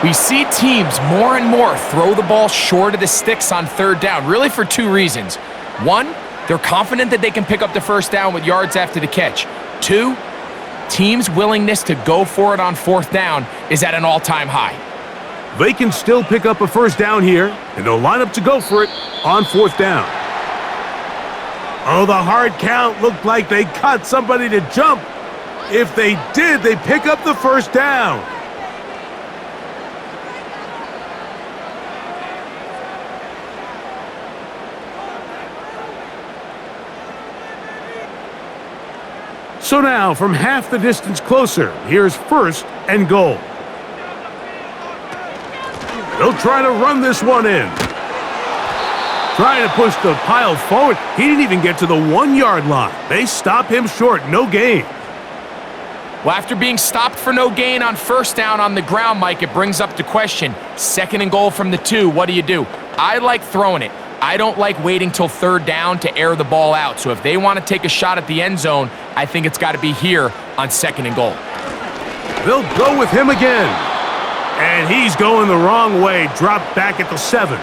We see teams more and more throw the ball short of the sticks on 3rd down, really for 2 reasons. 1, they're confident that they can pick up the first down with yards after the catch. 2, teams' willingness to go for it on 4th down is at an all-time high. They can still pick up a first down here, and they'll line up to go for it on 4th down. Oh, the hard count looked like they cut somebody to jump. If they did, they pick up the first down. So now, from half the distance closer, here's 1st and goal. They'll try to run this one in. Trying to push the pile forward. He didn't even get to the 1-yard line. They stop him short, no gain. Well, after being stopped for no gain on 1st down on the ground, Mike, it brings up the question. 2nd and goal from the 2, what do? I like throwing it. I don't like waiting till 3rd down to air the ball out. So if they want to take a shot at the end zone, I think it's got to be here on 2nd and goal. They'll go with him again. And he's going the wrong way, dropped back at the 7.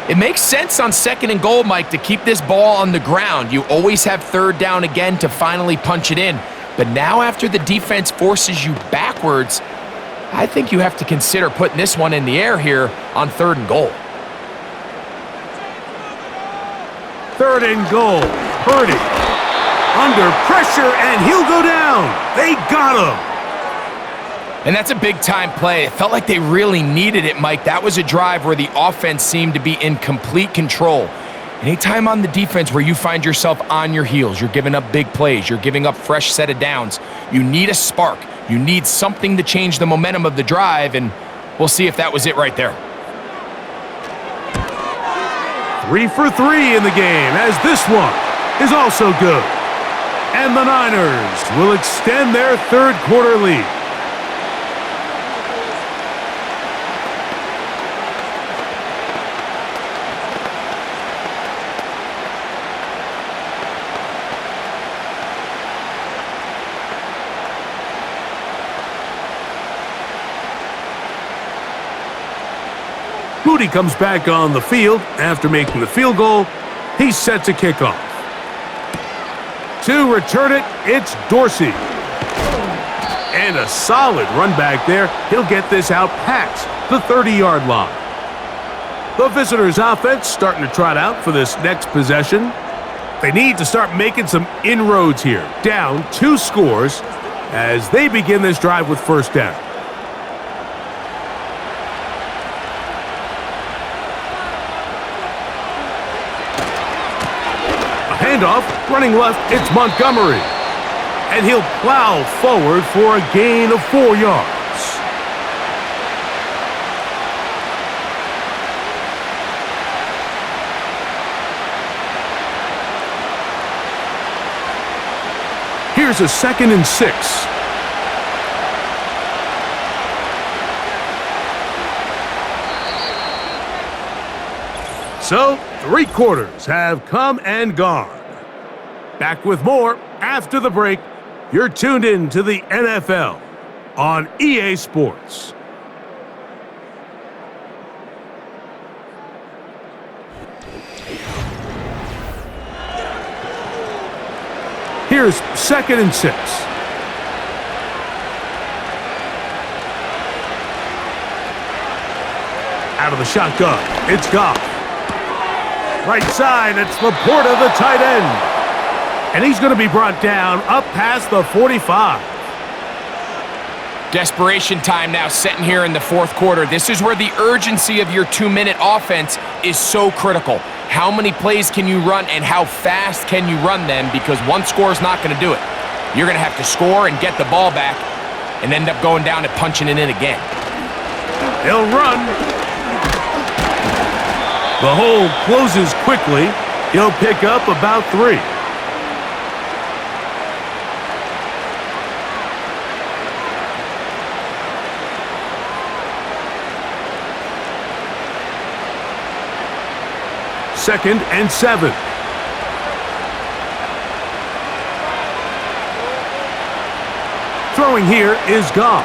It makes sense on 2nd and goal, Mike, to keep this ball on the ground. You always have 3rd down again to finally punch it in. But now after the defense forces you backwards, I think you have to consider putting this one in the air here on 3rd and goal. 3rd and goal. Purdy under pressure, and he'll go down. They got him. And that's a big-time play. It felt like they really needed it, Mike. That was a drive where the offense seemed to be in complete control. Anytime on the defense where you find yourself on your heels, you're giving up big plays, you're giving up fresh set of downs, you need a spark. You need something to change the momentum of the drive, and we'll see if that was it right there. 3 for 3 in the game, as this one is also good. And the Niners will extend their 3rd quarter lead. Moody comes back on the field after making the field goal. He's set to kick off. To return it, it's Dorsey. And a solid run back there. He'll get this out past the 30-yard line. The visitors' offense starting to trot out for this next possession. They need to start making some inroads here. Down 2 scores as they begin this drive with 1st down. Handoff, running left, it's Montgomery. And he'll plow forward for a gain of 4 yards. Here's a 2nd and 6. So, 3 quarters have come and gone. Back with more after the break. You're tuned in to the NFL on EA Sports. Here's 2nd and 6. Out of the shotgun, it's Goff. Right side, it's Laporta, the tight end. And he's going to be brought down up past the 45. Desperation time now setting here in the 4th quarter. This is where the urgency of your 2-minute offense is so critical. How many plays can you run and how fast can you run them? Because one score is not going to do it. You're going to have to score and get the ball back and end up going down and punching it in again. He'll run. The hole closes quickly. He'll pick up about 3. Second and 7. Throwing here is Goff.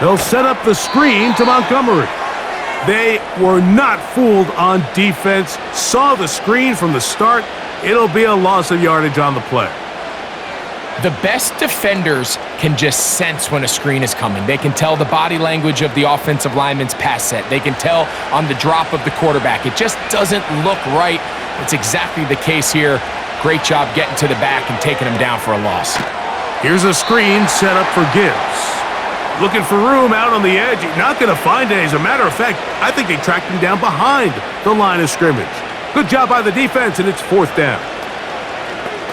They'll set up the screen to Montgomery. They were not fooled on defense. Saw the screen from the start. It'll be a loss of yardage on the play. The best defenders can just sense when a screen is coming. They can tell the body language of the offensive lineman's pass set. They can tell on the drop of the quarterback. It just doesn't look right. It's exactly the case here. Great job getting to the back and taking him down for a loss. Here's a screen set up for Gibbs. Looking for room out on the edge. Not going to find it. As a matter of fact, I think they tracked him down behind the line of scrimmage. Good job by the defense, and it's 4th down.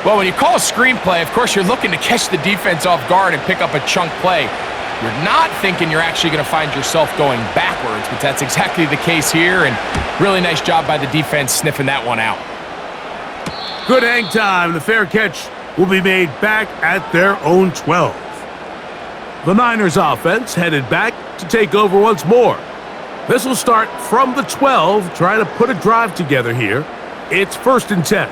Well, when you call a screenplay, of course, you're looking to catch the defense off guard and pick up a chunk play. You're not thinking you're actually going to find yourself going backwards, but that's exactly the case here, and really nice job by the defense sniffing that one out. Good hang time. The fair catch will be made back at their own 12. The Niners offense headed back to take over once more. This will start from the 12, trying to put a drive together here. It's 1st and 10.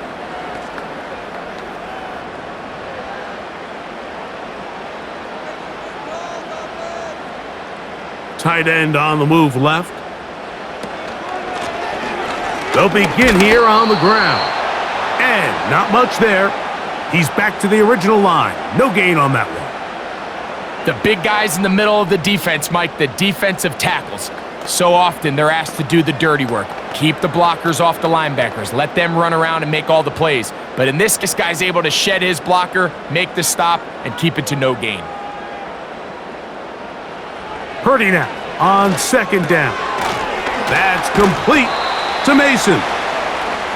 Tight end on the move left. They'll begin here on the ground. And not much there. He's back to the original line. No gain on that one. The big guys in the middle of the defense, Mike, the defensive tackles. So often they're asked to do the dirty work. Keep the blockers off the linebackers. Let them run around and make all the plays. But in this guy's able to shed his blocker, make the stop, and keep it to no gain. Purdy now on second down. That's complete to Mason.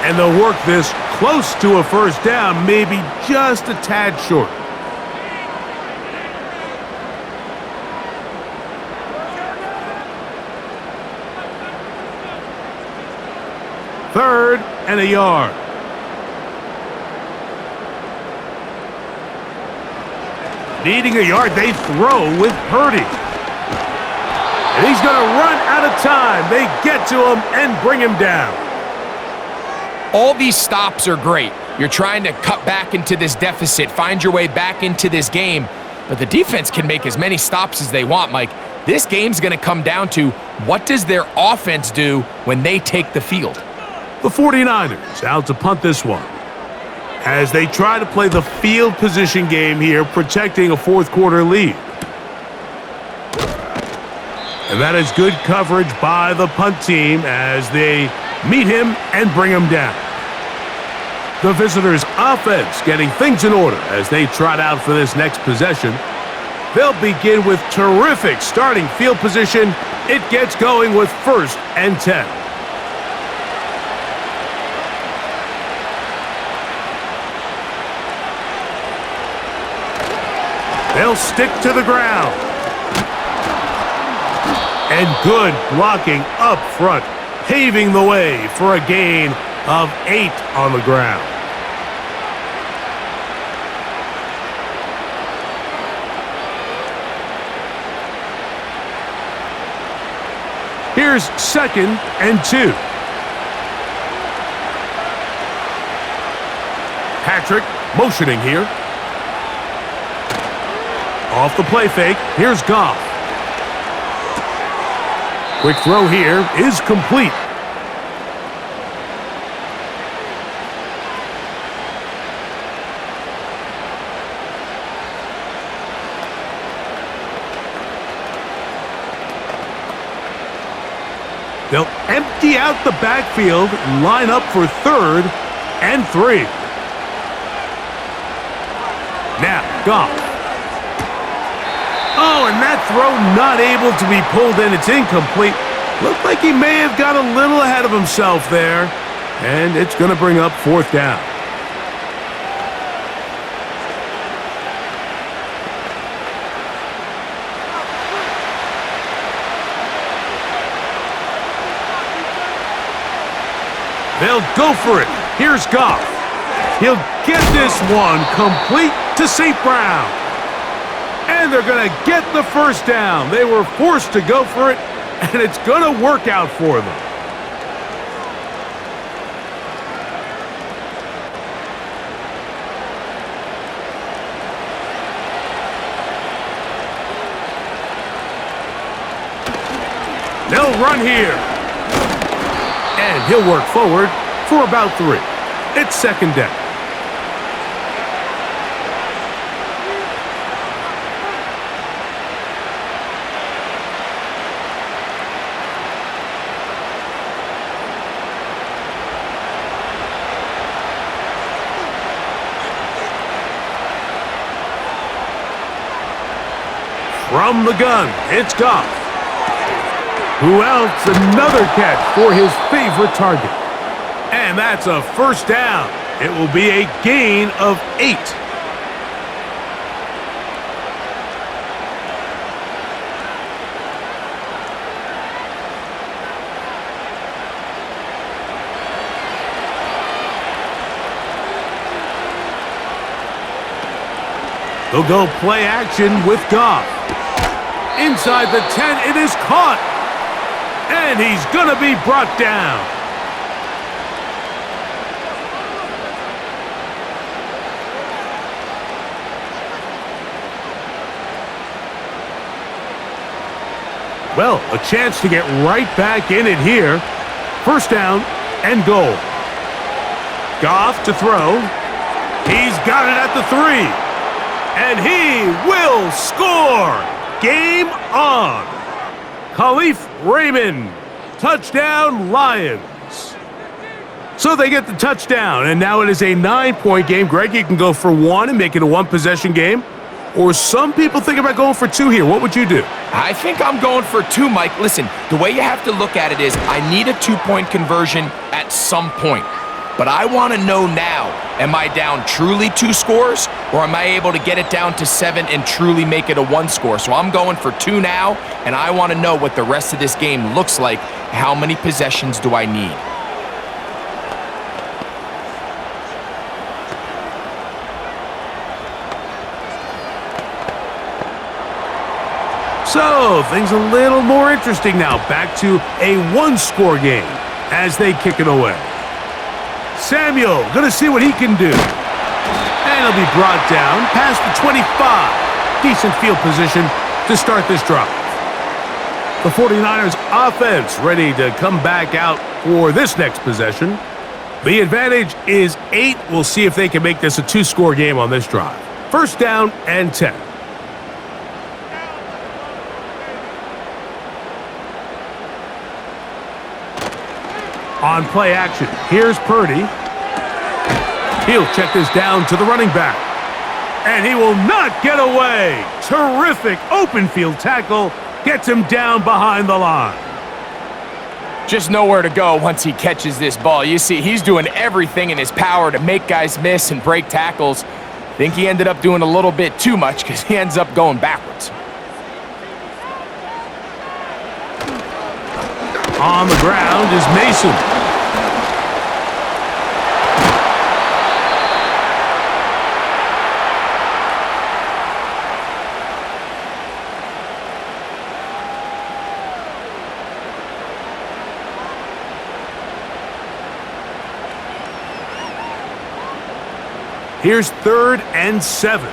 And they'll work this close to a first down, maybe just a tad short. Third and a yard. Needing a yard, they throw with Purdy. And he's going to run out of time. They get to him and bring him down. All these stops are great. You're trying to cut back into this deficit, find your way back into this game. But the defense can make as many stops as they want, Mike. This game's going to come down to what does their offense do when they take the field. The 49ers out to punt this one as they try to play the field position game here, protecting a fourth quarter lead. And that is good coverage by the punt team as they meet him and bring him down. The visitors' offense getting things in order as they trot out for this next possession. They'll begin with terrific starting field position. It gets going with 1st and 10. They'll stick to the ground. And good blocking up front, paving the way for a gain of 8 on the ground. Here's 2nd and 2. Patrick motioning here. Off the play fake, here's Goff. Quick throw here is complete. They'll empty out the backfield, line up for 3rd and 3. Now, Goff. Oh, and that throw not able to be pulled in. It's incomplete. Looked like he may have got a little ahead of himself there. And it's going to bring up 4th down. They'll go for it. Here's Goff. He'll get this one complete to St. Brown. And they're going to get the 1st down. They were forced to go for it, and it's going to work out for them. They'll run here. And he'll work forward for about 3. It's 2nd down. From the gun, it's Goff. Who else? Another catch for his favorite target. And that's a 1st down. It will be a gain of 8. They'll go play action with Goff. Inside the 10, it is caught. And he's going to be brought down. Well, a chance to get right back in it here. 1st down and goal. Goff to throw. He's got it at the 3. And he will score. Game on. Khalif Raymond. Touchdown, Lions. So they get the touchdown, and now it is a 9-point game. Greg, you can go for 1 and make it a 1-possession game. Or some people think about going for 2 here. What would you do? I think I'm going for 2, Mike. Listen, the way you have to look at it is I need a 2-point conversion at some point. But I want to know now, am I down truly 2 scores, or am I able to get it down to 7 and truly make it a 1 score? So I'm going for 2 now, and I want to know what the rest of this game looks like. How many possessions do I need? So, things a little more interesting now. Back to a 1-score game as they kick it away. Samuel going to see what he can do. And he'll be brought down past the 25. Decent field position to start this drive. The 49ers offense ready to come back out for this next possession. The advantage is 8. We'll see if they can make this a 2-score game on this drive. First down and 10. On play action, here's Purdy. He'll check this down to the running back. And he will not get away. Terrific open field tackle. Gets him down behind the line. Just nowhere to go once he catches this ball. You see, he's doing everything in his power to make guys miss and break tackles. I think he ended up doing a little bit too much because he ends up going backwards. On the ground is Mason. Here's 3rd and 7.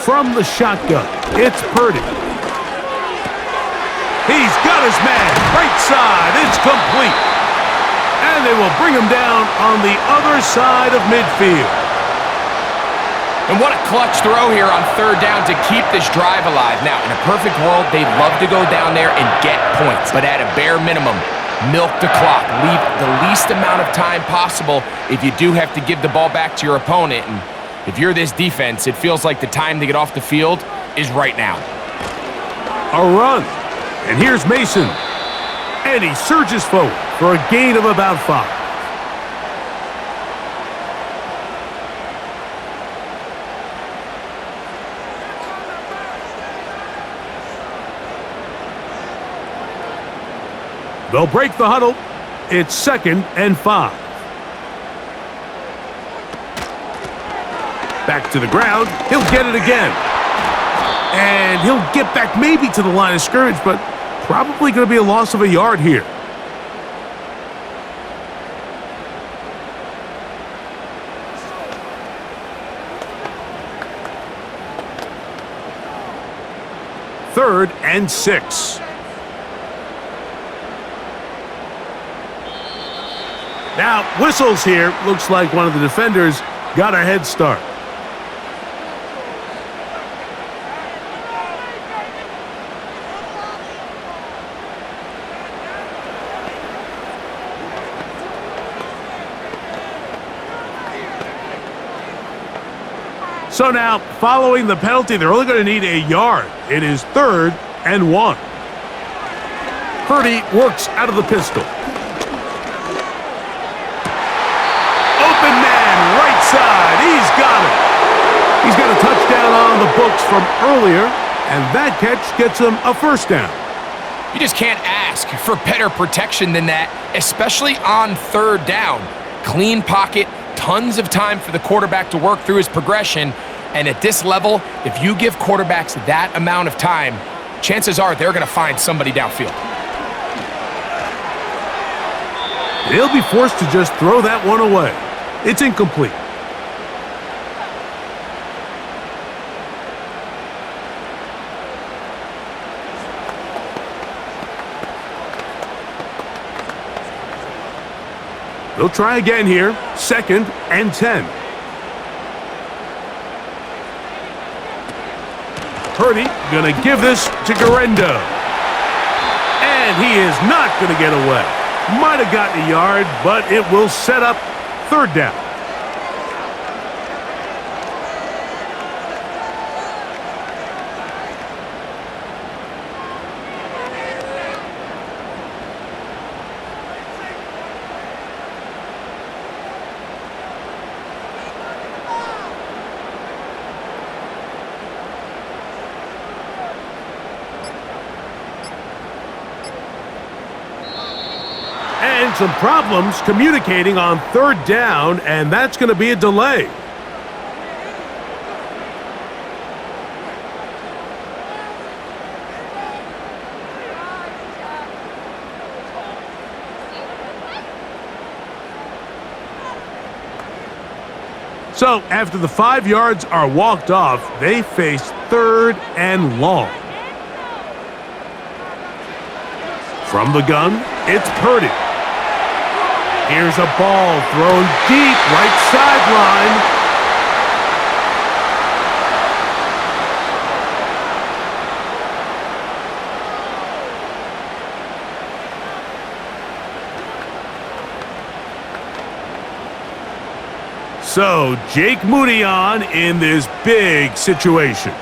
From the shotgun, it's Purdy. He's got his man, right side, it's complete. And they will bring him down on the other side of midfield. And what a clutch throw here on 3rd down to keep this drive alive. Now, in a perfect world, they'd love to go down there and get points. But at a bare minimum, milk the clock. Leave the least amount of time possible if you do have to give the ball back to your opponent. And if you're this defense, it feels like the time to get off the field is right now. A run. And here's Mason. And he surges forward for a gain of about 5. They'll break the huddle. It's 2nd and 5. Back to the ground. He'll get it again. And he'll get back maybe to the line of scrimmage, but probably going to be a loss of a yard here. Third and 6. Now, whistles here. Looks like one of the defenders got a head start. So now, following the penalty, they're only going to need a yard. It is 3rd and 1. Purdy works out of the pistol. Open man, right side. He's got it. He's got a touchdown on the books from earlier, and that catch gets him a 1st down. You just can't ask for better protection than that, especially on 3rd down. Clean pocket, tons of time for the quarterback to work through his progression, and at this level, if you give quarterbacks that amount of time, chances are they're going to find somebody downfield. He'll be forced to just throw that one away. It's incomplete. They'll try again here. 2nd and 10. Purdy gonna give this to Garendo. And he is not gonna get away. Might have gotten a yard, but it will set up 3rd down. And some problems communicating on 3rd down, and that's going to be a delay. So after the 5 yards are walked off, they face 3rd and long. From the gun, it's Purdy. Here's a ball thrown deep right sideline. So Jake Moody on in this big situation.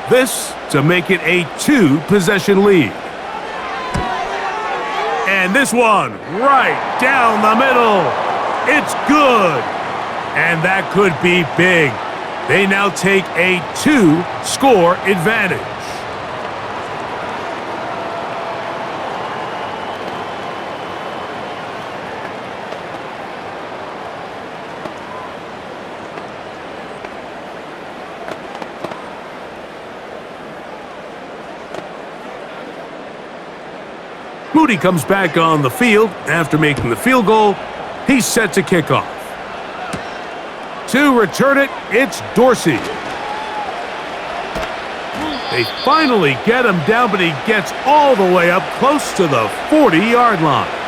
This to make it a 2-possession lead. And this one, right down the middle. It's good. And that could be big. They now take a 2-score advantage. Moody comes back on the field after making the field goal. He's set to kick off. To return it, it's Dorsey. They finally get him down, but he gets all the way up close to the 40-yard line.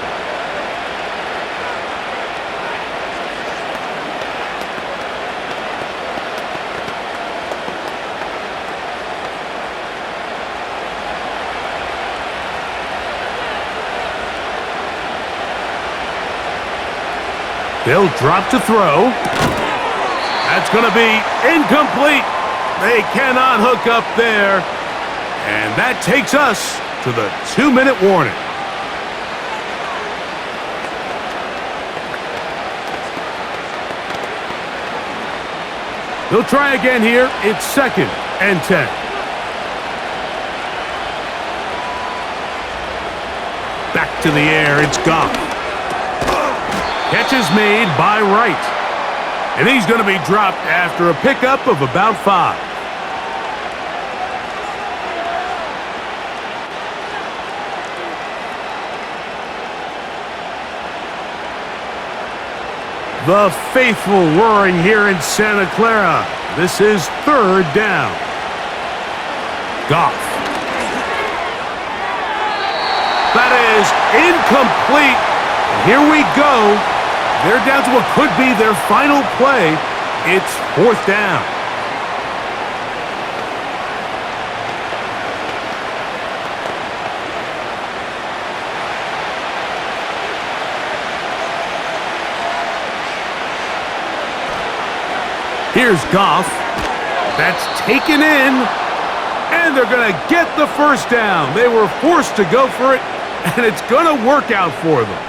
They'll drop to throw. That's going to be incomplete. They cannot hook up there. And that takes us to the 2-minute warning. They'll try again here. It's 2nd and 10. Back to the air. It's Goff. Catch is made by Wright. And he's going to be dropped after a pickup of about 5. The faithful roaring here in Santa Clara. This is 3rd down. Goff. That is incomplete. Here we go. They're down to what could be their final play. It's 4th down. Here's Goff. That's taken in. And they're going to get the 1st down. They were forced to go for it, and it's going to work out for them.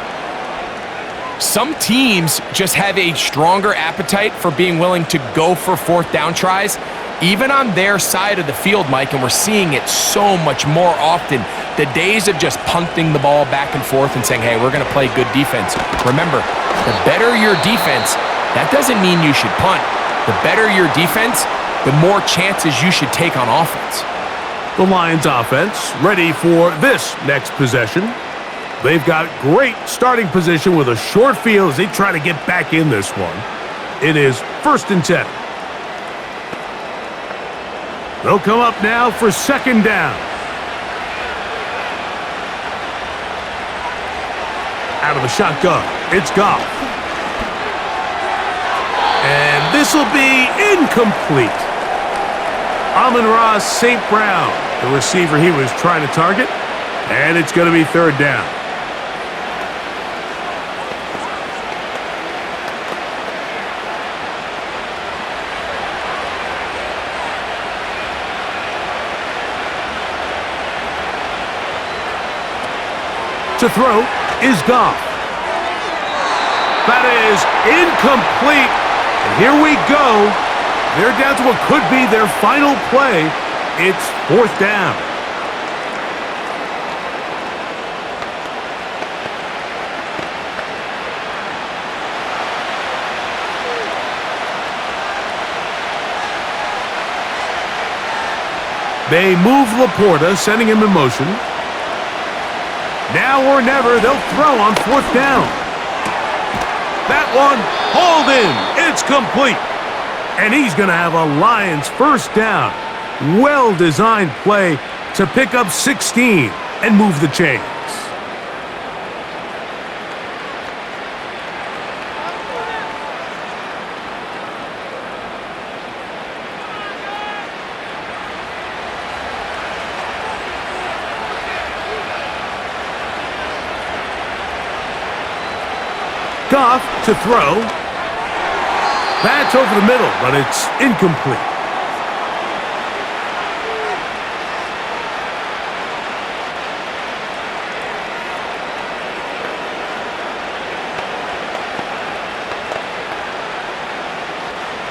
Some teams just have a stronger appetite for being willing to go for 4th down tries, even on their side of the field, Mike, and we're seeing it so much more often. The days of just punting the ball back and forth and saying, hey, we're going to play good defense. Remember, the better your defense, that doesn't mean you should punt. The better your defense, the more chances you should take on offense. The Lions offense ready for this next possession. They've got great starting position with a short field as they try to get back in this one. It is 1st and 10. They'll come up now for 2nd down. Out of the shotgun. It's Goff. And this will be incomplete. Amon-Ra St. Brown, the receiver he was trying to target. And it's going to be third down. To throw is Goff. That is incomplete. And here we go. They're down to what could be their final play. It's fourth down. They move Laporta, sending him in motion. Now or never, they'll throw on fourth down. That one, hauled in. It's complete. And he's going to have a Lions first down. Well-designed play to pick up 16 and move the chains. Goff to throw. That's over the middle, but it's incomplete.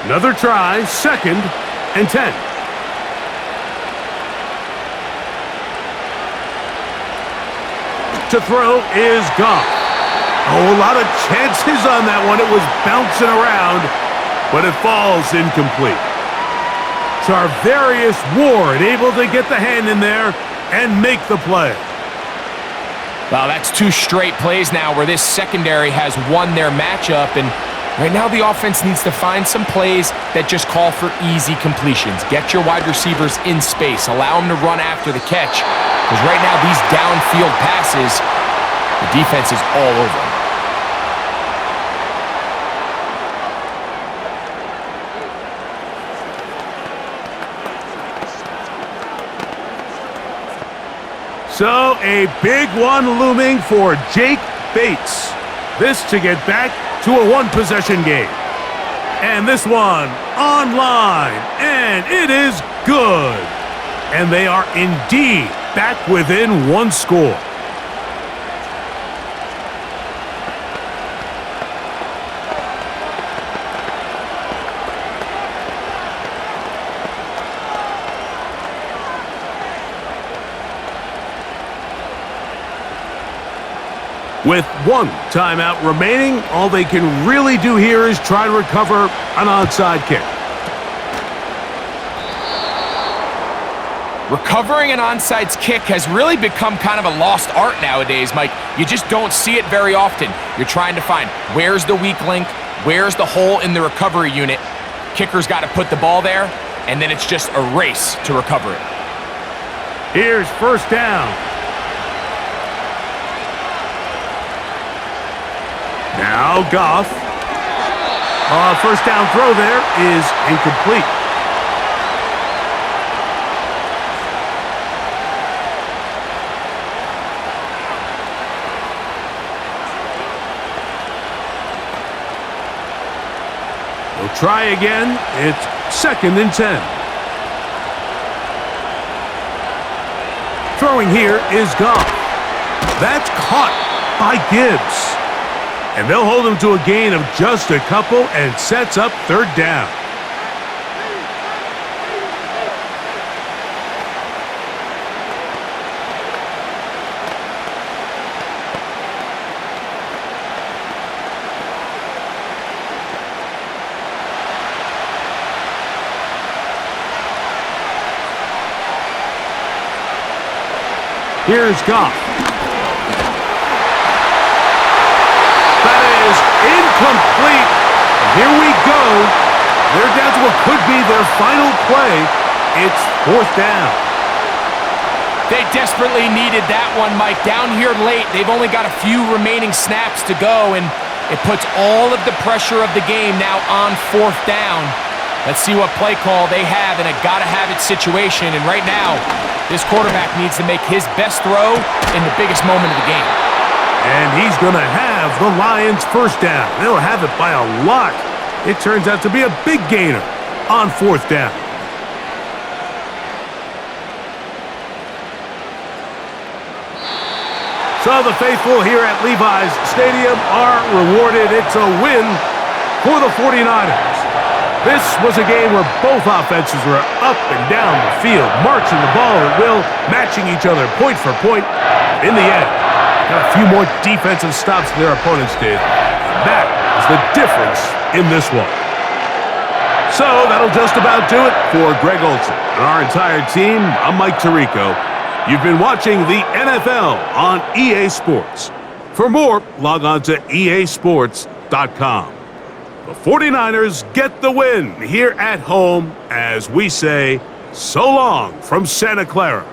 Another try, 2nd and 10. To throw is Goff. Oh, a lot of chances on that one. It was bouncing around, but it falls incomplete. Charvarius Ward able to get the hand in there and make the play. Well, that's 2 straight plays now where this secondary has won their matchup, and right now the offense needs to find some plays that just call for easy completions. Get your wide receivers in space. Allow them to run after the catch, because right now these downfield passes, the defense is all over them. So, a big one looming for Jake Bates. This to get back to a one-possession game. And this one online, and it is good. And they are indeed back within one score. With 1 timeout remaining, all they can really do here is try to recover an onside kick. Recovering an onside kick has really become kind of a lost art nowadays, Mike. You just don't see it very often. You're trying to find where's the weak link, where's the hole in the recovery unit. Kicker's got to put the ball there, and then it's just a race to recover it. Here's first down. Now Goff. First down throw there is incomplete. We'll try again. It's 2nd and 10. Throwing here is Goff. That's caught by Gibbs. And they'll hold him to a gain of just a couple and sets up third down. Here's Goff. That is incomplete. And here we go. They're down to what could be their final play. It's fourth down. They desperately needed that one, Mike. Down here late, they've only got a few remaining snaps to go, and It puts all of the pressure of the game now on 4th down. Let's see what play call they have in a gotta-have-it situation. And right now, this quarterback needs to make his best throw in the biggest moment of the game. And he's going to have the Lions first down. They'll have it by a lot. It turns out to be a big gainer on 4th down. So the faithful here at Levi's Stadium are rewarded. It's a win for the 49ers. This was a game where both offenses were up and down the field, marching the ball at will, matching each other point for point. In the end, got a few more defensive stops than their opponents did. That is the difference in this one. So that'll just about do it for Greg Olson and our entire team. I'm Mike Tirico. You've been watching the NFL on EA Sports. For more, log on to easports.com. The 49ers get the win here at home as we say so long from Santa Clara.